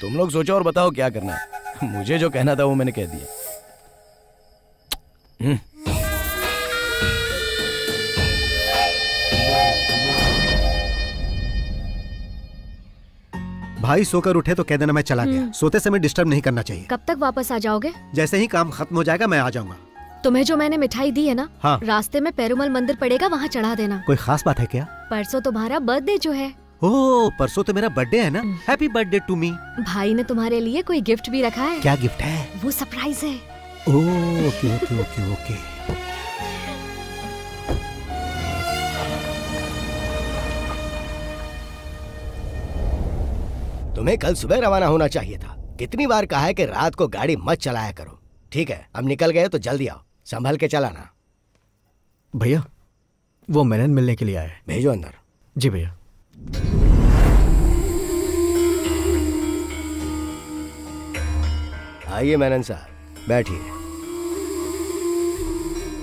तुम लोग सोचो और बताओ क्या करना है। मुझे जो कहना था वो मैंने कह दिया। भाई सोकर उठे तो कह देना मैं चला गया। सोते समय डिस्टर्ब नहीं करना चाहिए। कब तक वापस आ जाओगे? जैसे ही काम खत्म हो जाएगा मैं आ जाऊंगा। तुम्हें जो मैंने मिठाई दी है ना, हाँ। रास्ते में पेरुमल मंदिर पड़ेगा, वहाँ चढ़ा देना। कोई खास बात है क्या? परसों तुम्हारा बर्थडे जो है। ओह, परसों तो मेरा बर्थडे है ना। Happy birthday to me. भाई ने तुम्हारे लिए कोई गिफ्ट भी रखा है। क्या गिफ्ट है? वो सरप्राइज है। ओह, ओके ओके ओके ओके। तुम्हें कल सुबह रवाना होना चाहिए था। कितनी बार कहा है कि रात को गाड़ी मत चलाया करो। ठीक है, अब निकल गए तो जल्दी आओ, संभल के चलाना। भैया, वो मेनन मिलने के लिए आए। भेजो अंदर। जी भैया। आइए मेनन साहब, बैठिए।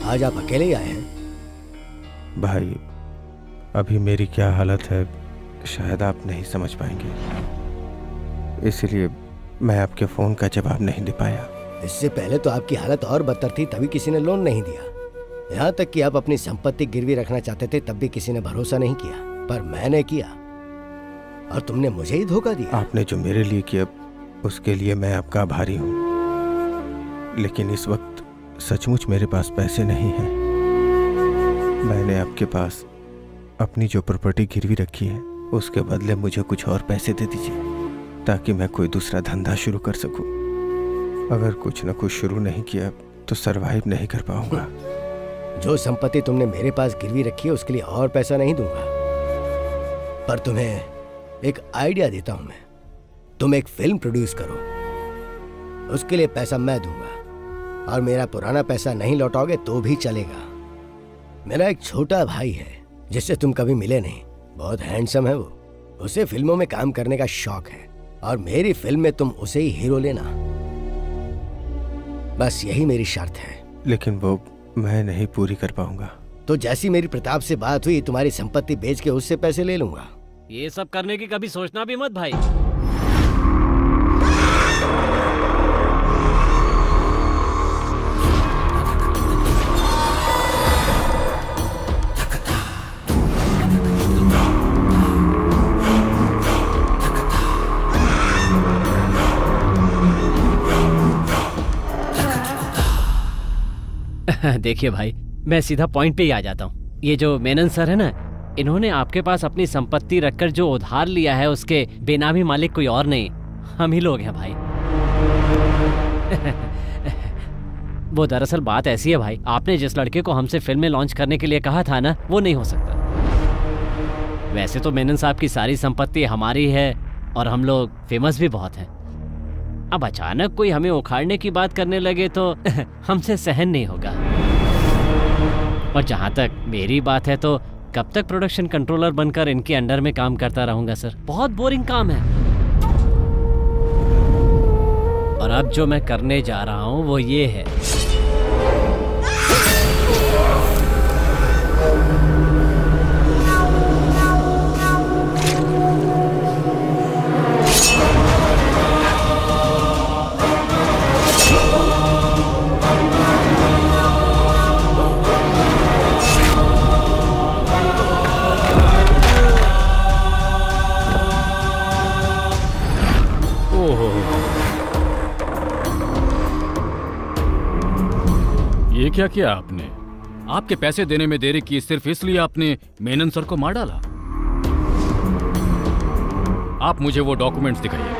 आज आप अकेले ही आए हैं? भाई, अभी मेरी क्या हालत है शायद आप नहीं समझ पाएंगे, इसलिए मैं आपके फोन का जवाब नहीं दे पाया। इससे पहले तो आपकी हालत और बदतर थी, तभी किसी ने लोन नहीं दिया। यहाँ तक कि आप अपनी संपत्ति गिरवी रखना चाहते थे, तब भी किसी ने भरोसा नहीं किया, पर मैंने किया और तुमने मुझे ही धोखा दिया। आपने जो मेरे लिए किया उसके लिए मैं आपका आभारी हूँ, लेकिन इस वक्त सचमुच मेरे पास पैसे नहीं हैं। मैंने आपके पास अपनी जो प्रॉपर्टी गिरवी रखी है उसके बदले मुझे कुछ और पैसे दे दीजिए, ताकि मैं कोई दूसरा धंधा शुरू कर सकूं। अगर कुछ न कुछ शुरू नहीं किया तो सरवाइव नहीं कर पाऊंगा। जो संपत्ति तुमने मेरे पास गिरवी रखी है उसके लिए और पैसा नहीं दूंगा, पर तुम्हें एक आइडिया देता हूं मैं। तुम एक फिल्म प्रोड्यूस करो, उसके लिए पैसा मैं दूंगा, और मेरा पुराना पैसा नहीं लौटाओगे तो भी चलेगा। मेरा एक छोटा भाई है जिससे तुम कभी मिले नहीं, बहुत हैंडसम है वो। उसे फिल्मों में काम करने का शौक है, और मेरी फिल्म में तुम उसे ही हीरो लेना। बस यही मेरी शर्त है। लेकिन वो मैं नहीं पूरी कर पाऊंगा। तो जैसी मेरी प्रताप से बात हुई, तुम्हारी संपत्ति बेच के उससे पैसे ले लूंगा। ये सब करने की कभी सोचना भी मत भाई। देखिए भाई, मैं सीधा पॉइंट पे ही आ जाता हूँ। ये जो मेनन सर है ना, इन्होंने आपके पास अपनी संपत्ति रखकर जो उधार लिया है उसके बेनामी मालिक कोई और नहीं, हम ही लोग हैं भाई। वो दरअसल बात ऐसी है भाई, आपने जिस लड़के को हमसे फिल्म में लॉन्च करने के लिए कहा था ना, वो नहीं हो सकता। वैसे तो मेनन साहब की सारी संपत्ति हमारी है और हम लोग फेमस भी बहुत हैं। अब अचानक कोई हमें उखाड़ने की बात करने लगे तो हमसे सहन नहीं होगा। और जहां तक मेरी बात है तो कब तक प्रोडक्शन कंट्रोलर बनकर इनके अंडर में काम करता रहूंगा सर, बहुत बोरिंग काम है। और अब जो मैं करने जा रहा हूं वो ये है, ये क्या किया आपने? आपके पैसे देने में देरी की सिर्फ इसलिए आपने मेनन सर को मार डाला? आप मुझे वो डॉक्यूमेंट्स दिखाइए।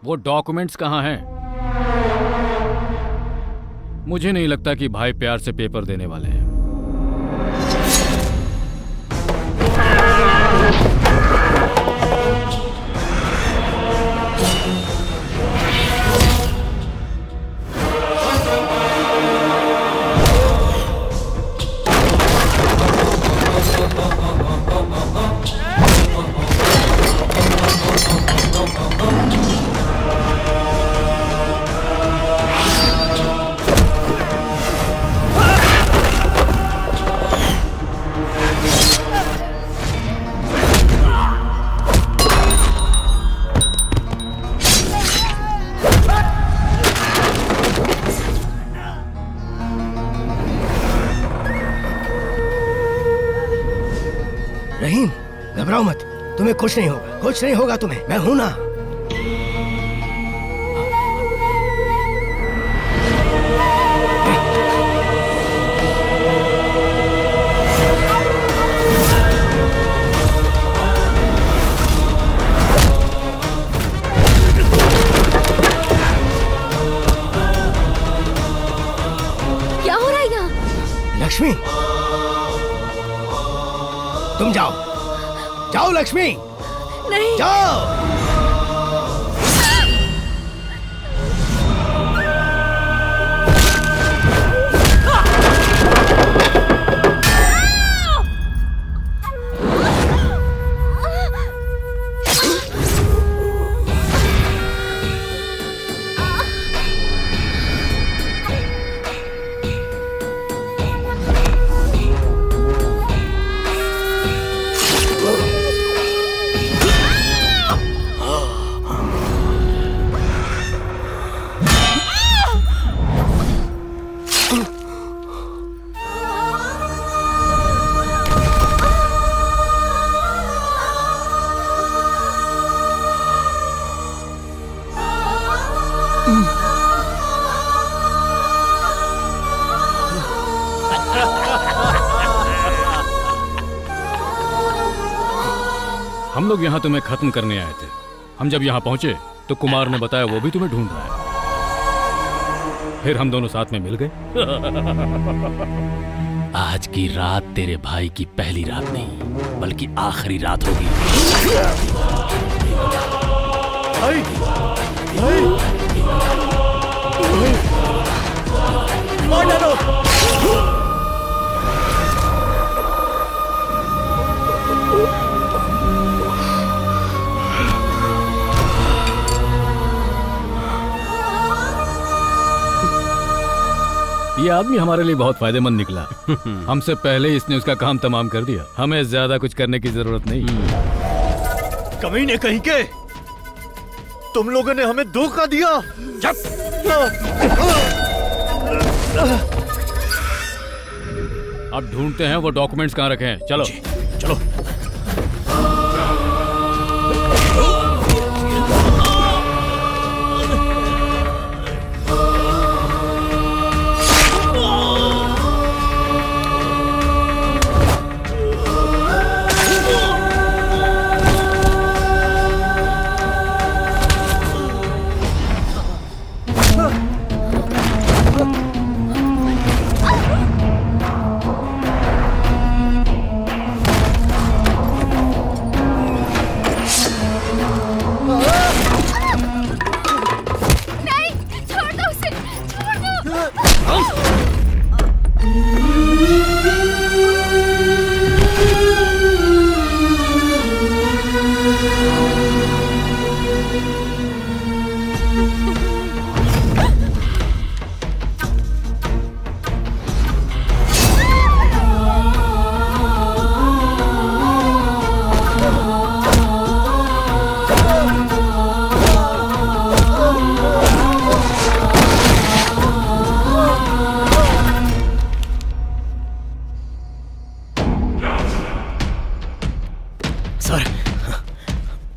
वो डॉक्यूमेंट्स कहाँ हैं? मुझे नहीं लगता कि भाई प्यार से पेपर देने वाले हैं। घबराओ मत, तुम्हें कुछ नहीं होगा, कुछ नहीं होगा तुम्हें, मैं हूं ना। क्या हो रहा है यहाँ? लक्ष्मी, तुम जाओ, जाओ लक्ष्मी, नहीं जाओ। हम लोग यहाँ तुम्हें खत्म करने आए थे। हम जब यहाँ पहुंचे तो कुमार ने बताया वो भी तुम्हें ढूंढ रहा है। फिर हम दोनों साथ में मिल गए। आज की रात तेरे भाई की पहली रात नहीं बल्कि आखिरी रात होगी। ये आदमी हमारे लिए बहुत फायदेमंद निकला। हमसे पहले इसने उसका काम तमाम कर दिया। हमें ज्यादा कुछ करने की जरूरत नहीं। कमीने कहीं के, तुम लोगों ने हमें धोखा दिया। अब ढूंढते हैं वो डॉक्यूमेंट्स कहाँ रखे हैं। चलो चलो।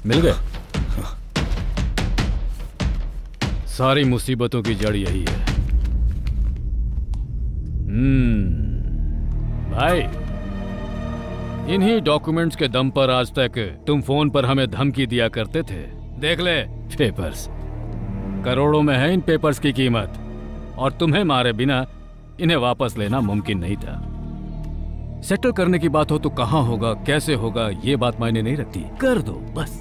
मिल गए। सारी मुसीबतों की जड़ यही है। भाई, इन्हीं डॉक्यूमेंट्स के दम पर आज तक तुम फोन पर हमें धमकी दिया करते थे। देख ले पेपर्स, करोड़ों में है इन पेपर्स की कीमत, और तुम्हें मारे बिना इन्हें वापस लेना मुमकिन नहीं था। सेटल करने की बात हो तो कहाँ होगा, कैसे होगा, ये बात मायने नहीं रखती, कर दो बस।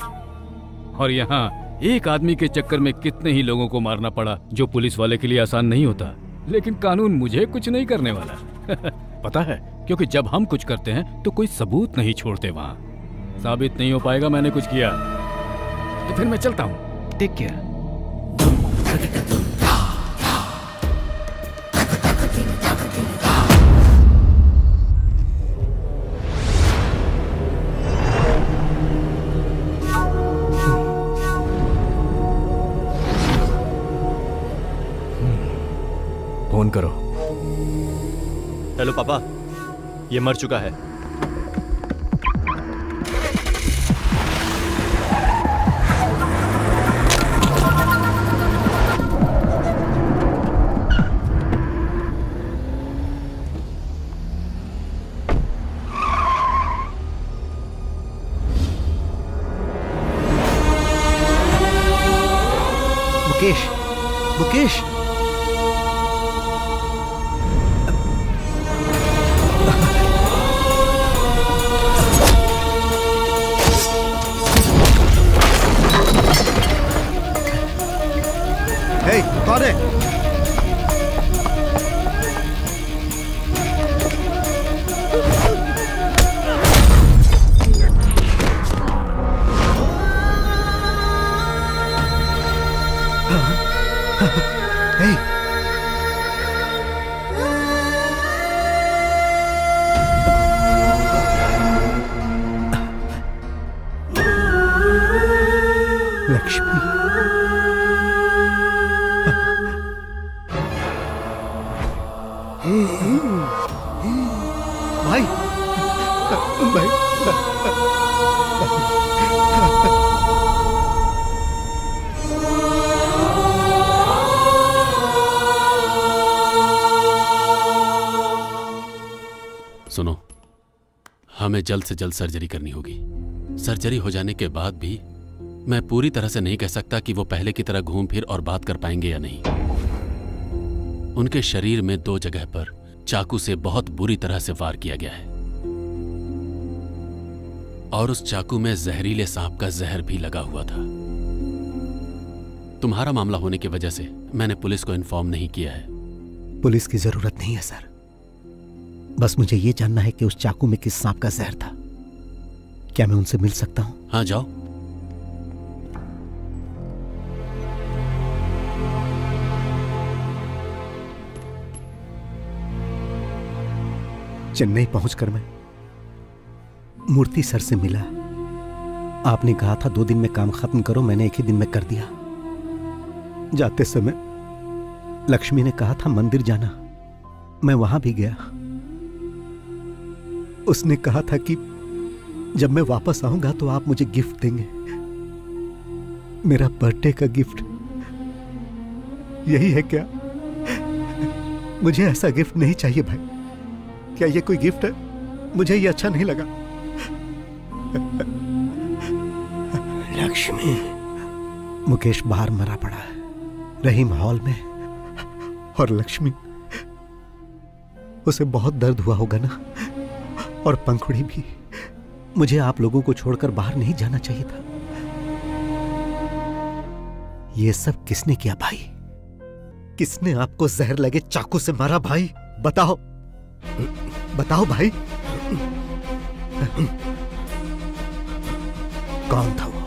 और यहाँ एक आदमी के चक्कर में कितने ही लोगों को मारना पड़ा, जो पुलिस वाले के लिए आसान नहीं होता। लेकिन कानून मुझे कुछ नहीं करने वाला। पता है, क्योंकि जब हम कुछ करते हैं तो कोई सबूत नहीं छोड़ते। वहाँ साबित नहीं हो पाएगा मैंने कुछ किया, तो फिर मैं चलता हूँ। Take care. फोन करो। हेलो पापा, ये मर चुका है। मुकेश, हे, कौन है? लक्ष्मी, भाई भाई सुनो, हमें जल्द से जल्द सर्जरी करनी होगी। सर्जरी हो जाने के बाद भी मैं पूरी तरह से नहीं कह सकता कि वो पहले की तरह घूम फिर और बात कर पाएंगे या नहीं। उनके शरीर में 2 जगह पर चाकू से बहुत बुरी तरह से वार किया गया है और उस चाकू में जहरीले सांप का जहर भी लगा हुआ था। तुम्हारा मामला होने की वजह से मैंने पुलिस को इन्फॉर्म नहीं किया है। पुलिस की जरूरत नहीं है सर, बस मुझे ये जानना है कि उस चाकू में किस सांप का जहर था। क्या मैं उनसे मिल सकता हूं? हाँ, जाओ। चेन्नई पहुंचकर मैं मूर्ति सर से मिला। आपने कहा था 2 दिन में काम खत्म करो, मैंने 1 ही दिन में कर दिया। जाते समय लक्ष्मी ने कहा था मंदिर जाना, मैं वहां भी गया। उसने कहा था कि जब मैं वापस आऊंगा तो आप मुझे गिफ्ट देंगे, मेरा बर्थडे का गिफ्ट। यही है क्या? मुझे ऐसा गिफ्ट नहीं चाहिए भाई। क्या ये कोई गिफ्ट है? मुझे ये अच्छा नहीं लगा। लक्ष्मी, मुकेश बाहर मरा पड़ा है, रहीम हॉल में, और लक्ष्मी, उसे बहुत दर्द हुआ होगा ना, और पंखुड़ी भी। मुझे आप लोगों को छोड़कर बाहर नहीं जाना चाहिए था। ये सब किसने किया भाई? किसने आपको जहर लगे चाकू से मारा भाई? बताओ, बताओ भाई। कौन था वो?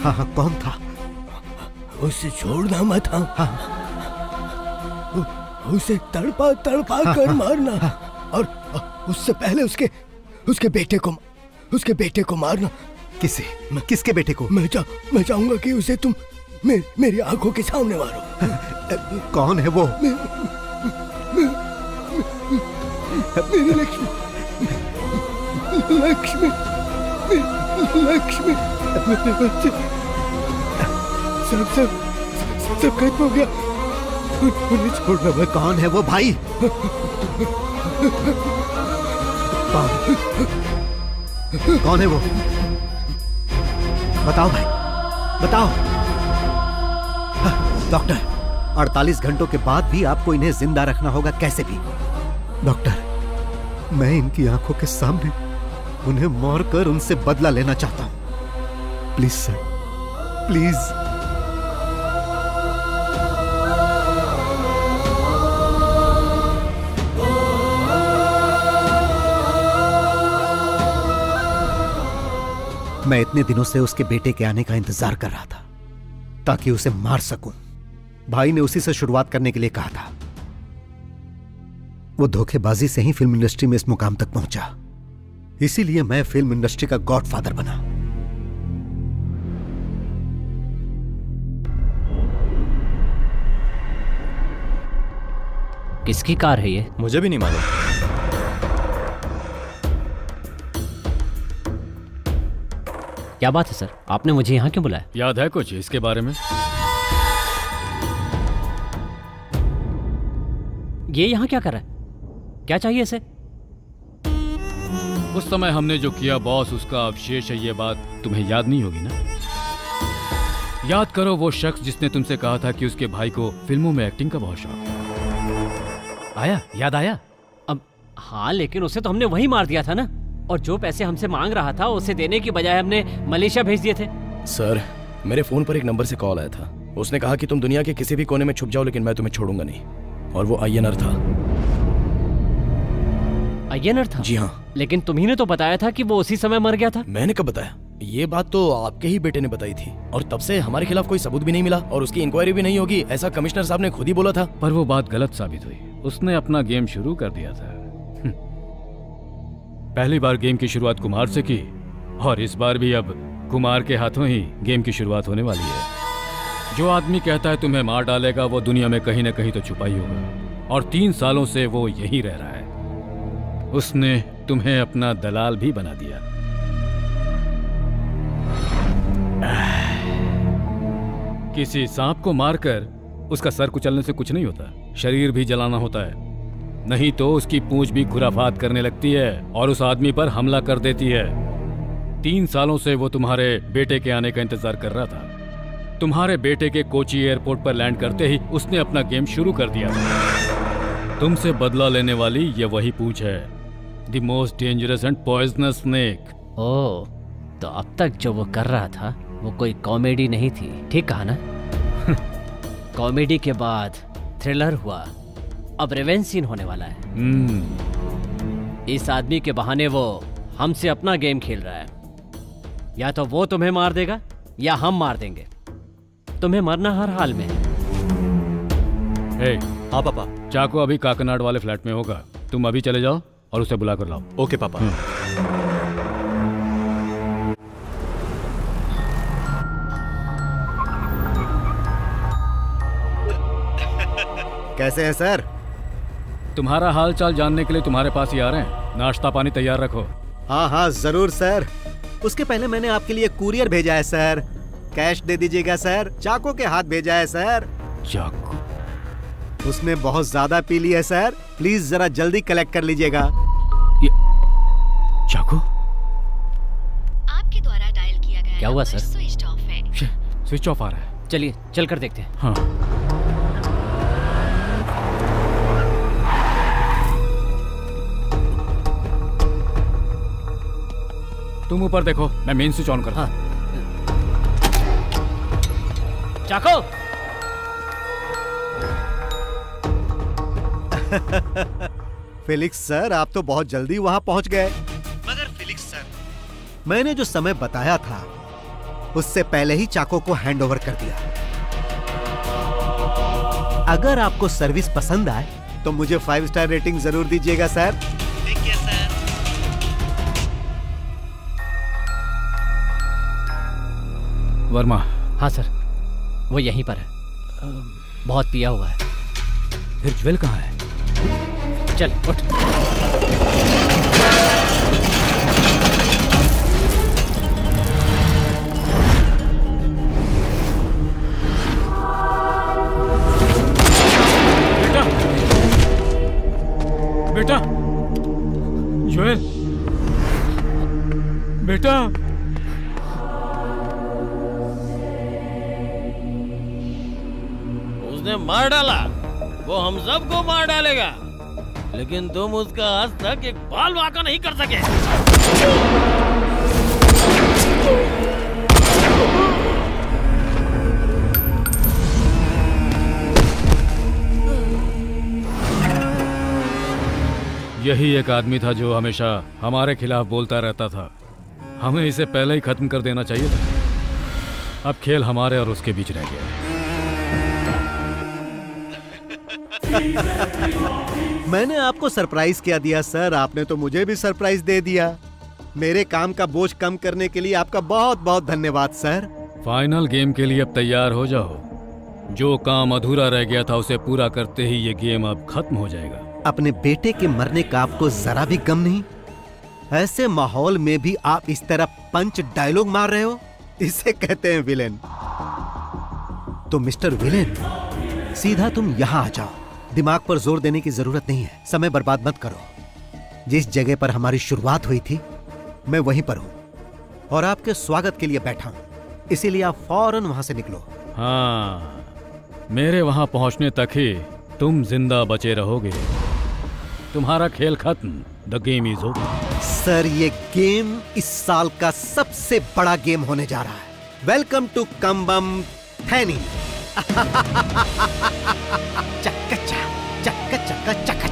हाँ हाँ, कौन था? उसे छोड़ना मत। हाँ, उसे तड़पा तड़पा कर मारना, और उससे पहले उसके बेटे को मारना। किसके बेटे को? मैं चाहूंगा कि उसे तुम मेरी आंखों के सामने मारो। कौन है वो? मेरी लक्ष्मी, लक्ष्मी, लक्ष्मी, मेरे बच्चे। सब खत्म हो गया, उन्हें छोड़ना मत। कौन है वो भाई? कौन है वो? बताओ भाई, बताओ। डॉक्टर, 48 घंटों के बाद भी आपको इन्हें जिंदा रखना होगा, कैसे भी। डॉक्टर, मैं इनकी आंखों के सामने उन्हें मारकर उनसे बदला लेना चाहता हूं। Please sir, please. मैं इतने दिनों से उसके बेटे के आने का इंतजार कर रहा था ताकि उसे मार सकूं। भाई ने उसी से शुरुआत करने के लिए कहा था। वो धोखेबाजी से ही फिल्म इंडस्ट्री में इस मुकाम तक पहुंचा, इसीलिए मैं फिल्म इंडस्ट्री का गॉडफादर बना। किसकी कार है ये? मुझे भी नहीं मालूम। क्या बात है सर, आपने मुझे यहाँ क्यों बुलाया? याद है कुछ इसके बारे में? ये यहाँ क्या कर रहा है? क्या चाहिए इसे? उस समय हमने जो किया बॉस, उसका अवशेष है ये बात तुम्हें याद नहीं होगी ना? याद करो वो शख्स जिसने तुमसे कहा था कि उसके भाई को फिल्मों में एक्टिंग का बहुत शौक। आया, याद आया? अब हाँ, लेकिन उसे तो हमने वही मार दिया था ना। और जो पैसे हमसे मांग रहा था उसे देने की बजाय हमने मलेशिया भेज दिए थे। सर, मेरे फोन पर एक नंबर से कॉल आया था। उसने कहा कि तुम दुनिया के किसी भी कोने में छुप जाओ लेकिन मैं तुम्हें छोड़ूंगा नहीं। और वो अय्यनर था। अय्यनर था? जी हाँ। लेकिन तुम्ही ने तो बताया था कि वो उसी समय मर गया था। मैंने कब बताया? ये बात तो आपके ही बेटे ने बताई थी और तब से हमारे खिलाफ कोई सबूत भी नहीं मिला और उसकी इंक्वायरी भी नहीं होगी, ऐसा कमिश्नर साहब ने खुद ही बोला था। पर वो बात गलत साबित हुई। उसने अपना गेम शुरू कर दिया था। पहली बार गेम की शुरुआत कुमार से की और इस बार भी अब कुमार के हाथों ही गेम की शुरुआत होने वाली है। जो आदमी कहता है तुम्हें मार डालेगा वो दुनिया में कहीं ना कहीं तो छुपा ही होगा और 3 सालों से वो यहीं रह रहा है। उसने तुम्हें अपना दलाल भी बना दिया। किसी सांप को मारकर उसका सर कुचलने से कुछ नहीं होता, शरीर भी जलाना होता है, नहीं तो उसकी पूंछ भी खुराफात करने लगती है और उस आदमी पर हमला कर देती है। 3 सालों से वो तुम्हारे बेटे के आने का इंतजार कर रहा था। तुम्हारे बेटे के कोची एयरपोर्ट पर लैंड करते ही उसने अपना गेम शुरू कर दिया था। तुमसे बदला लेने वाली ये वही पूंछ है, the most dangerous and poisonous snake. Oh, तो अब तक जो वो कर रहा था वो कोई कॉमेडी नहीं थी, ठीक कहा ना? कॉमेडी के बाद थ्रिलर हुआ, अब रिवेंज सीन होने वाला है। इस आदमी के बहाने वो हमसे अपना गेम खेल रहा है। या तो वो तुम्हें मार देगा या हम मार देंगे। तुम्हें मरना हर हाल में है। हाँ पापा, चाकू अभी काकनाड वाले फ्लैट में होगा। तुम अभी चले जाओ और उसे बुला कर लाओ। ओके पापा। कैसे हैं सर? तुम्हारा हाल चाल जानने के लिए तुम्हारे पास ही आ रहे हैं। नाश्ता पानी तैयार रखो। हाँ हाँ जरूर सर। उसके पहले मैंने आपके लिए कुरियर भेजा है सर। कैश दे दीजिएगा सर। चाको के हाथ भेजा है सर। चाको? उसने बहुत ज्यादा पी ली है सर, प्लीज जरा जल्दी कलेक्ट कर लीजिएगा। चाको? आपके द्वारा डायल किया गया क्या हुआ सर? स्विच ऑफ है। स्विच ऑफ आ रहा है। चलिए चल कर देखते हैं। हाँ। तुम ऊपर देखो, मैं मेन स्विच ऑन करता हूं। चाको! फेलिक्स सर, आप तो बहुत जल्दी वहां पहुंच गए। मगर फेलिक्स सर, मैंने जो समय बताया था उससे पहले ही चाको को हैंडओवर कर दिया। अगर आपको सर्विस पसंद आए तो मुझे 5 स्टार रेटिंग जरूर दीजिएगा सर। ठीक है सर। वर्मा? हाँ सर, वो यहीं पर है। बहुत पिया हुआ है। फिर ज्वेल कहाँ है? चल उठ। बेटा, ज्वेल, बेटा। उसने मार डाला, वो हम सबको मार डालेगा, लेकिन तुम उसका आज तक एक बाल वाका नहीं कर सके। यही एक आदमी था जो हमेशा हमारे खिलाफ बोलता रहता था। हमें इसे पहले ही खत्म कर देना चाहिए था। अब खेल हमारे और उसके बीच रह गया। मैंने आपको सरप्राइज क्या दिया सर, आपने तो मुझे भी सरप्राइज दे दिया। मेरे काम का बोझ कम करने के लिए आपका बहुत बहुत धन्यवाद सर। फाइनल गेम के लिए अब तैयार हो जाओ। जो काम अधूरा रह गया था उसे पूरा करते ही ये गेम अब खत्म हो जाएगा। अपने बेटे के मरने का आपको जरा भी गम नहीं? ऐसे माहौल में भी आप इस तरह पंच डायलॉग मार रहे हो, इसे कहते हैं विलेन। तो मिस्टर विलेन, सीधा तुम यहां आ जाओ। दिमाग पर जोर देने की जरूरत नहीं है, समय बर्बाद मत करो। जिस जगह पर हमारी शुरुआत हुई थी मैं वहीं पर हूं और आपके स्वागत के लिए बैठा हूं। इसीलिए आप फौरन वहां से निकलो। हाँ, मेरे वहां पहुंचने तक ही तुम जिंदा बचे रहोगे। तुम्हारा खेल खत्म। The game is over. Sir, ये गेम इस साल का सबसे बड़ा गेम होने जा रहा है। Welcome to Cumbum Theni. चक्का चक्का चक्का चक्का।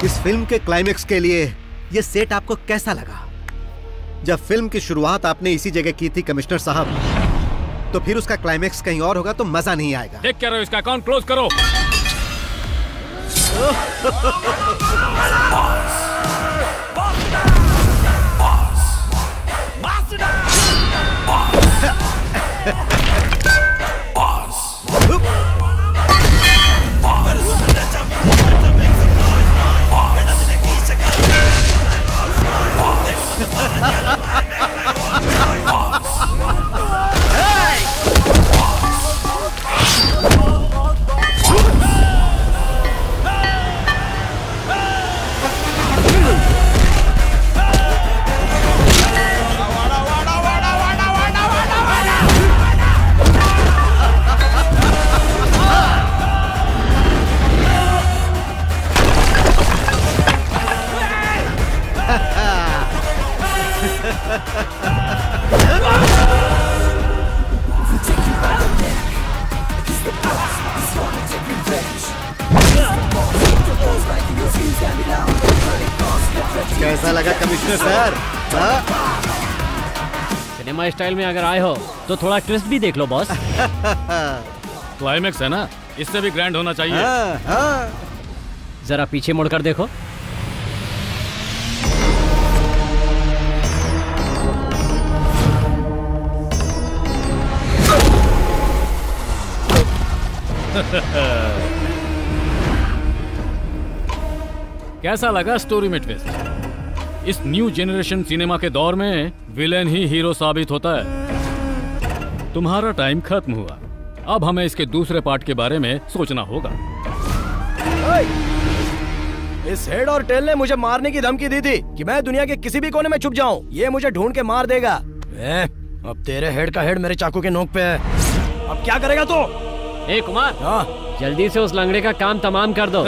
इस फिल्म के क्लाइमेक्स के लिए ये सेट आपको कैसा लगा? जब फिल्म की शुरुआत आपने इसी जगह की थी कमिश्नर साहब, तो फिर उसका क्लाइमेक्स कहीं और होगा तो मजा नहीं आएगा। देख क्या रहे हो, इसका अकाउंट क्लोज करो। कैसा लगा कमिश्नर सर? सिनेमा स्टाइल में अगर आए हो तो थोड़ा ट्विस्ट भी देख लो बॉस। क्लाइमेक्स है ना, इससे भी ग्रैंड होना चाहिए। जरा पीछे मुड़कर देखो। कैसा लगा स्टोरी में ट्विस्ट? इस न्यू जनरेशन सिनेमा के दौर में विलेन ही हीरो साबित होता है। तुम्हारा टाइम खत्म हुआ। अब हमें इसके दूसरे पार्ट के बारे में सोचना होगा। इस हेड और टेल ने मुझे मारने की धमकी दी थी कि मैं दुनिया के किसी भी कोने में छुप जाऊं। ये मुझे ढूंढ के मार देगा। अब तेरे हेड का हेड मेरे चाकू के नोक पे है। अब क्या करेगा तू? ए कुमार, जल्दी से उस लंगड़े का काम तमाम कर दो।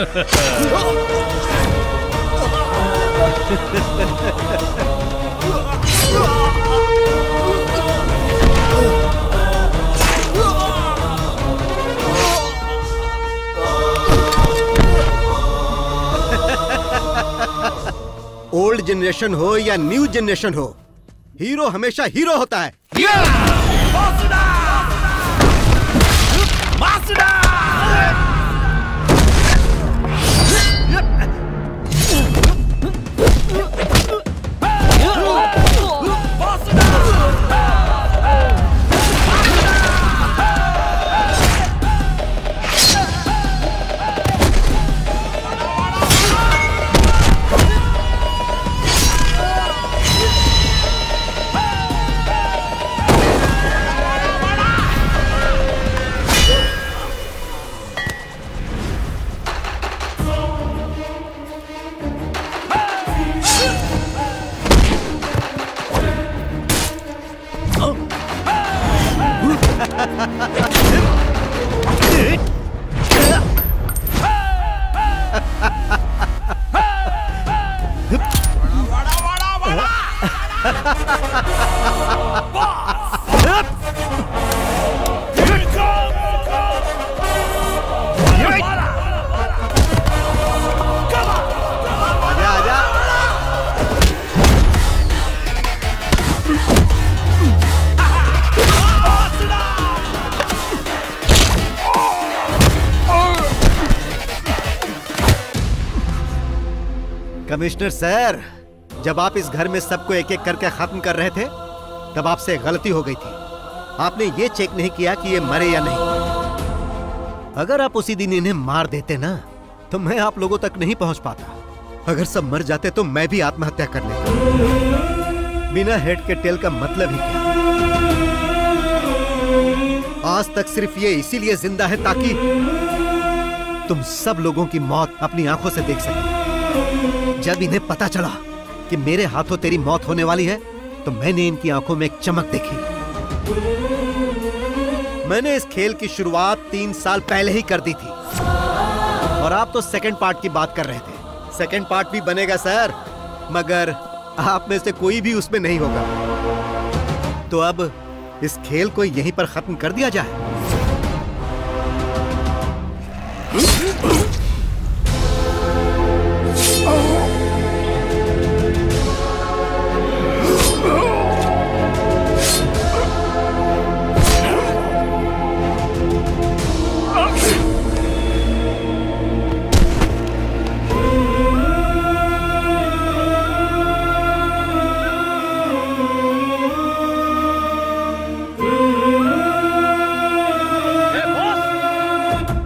ओल्ड जनरेशन हो या न्यू जनरेशन हो, हीरो हमेशा हीरो होता है। कमिश्नर सर, जब आप इस घर में सबको एक एक करके खत्म कर रहे थे तब आपसे गलती हो गई थी। आपने ये चेक नहीं किया कि ये मरे या नहीं। अगर आप उसी दिन इन्हें मार देते ना तो मैं आप लोगों तक नहीं पहुंच पाता। अगर सब मर जाते तो मैं भी आत्महत्या कर लेता। बिना हेड के टेल का मतलब ही क्या? आज तक सिर्फ ये इसीलिए जिंदा है ताकि तुम सब लोगों की मौत अपनी आंखों से देख सके। जब इन्हें पता चला कि मेरे हाथों तेरी मौत होने वाली है तो मैंने इनकी आंखों में एक चमक देखी। मैंने इस खेल की शुरुआत 3 साल पहले ही कर दी थी और आप तो सेकंड पार्ट की बात कर रहे थे। सेकंड पार्ट भी बनेगा सर, मगर आप में से कोई भी उसमें नहीं होगा। तो अब इस खेल को यहीं पर खत्म कर दिया जाए।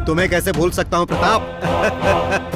तुम्हें कैसे भूल सकता हूं प्रताप?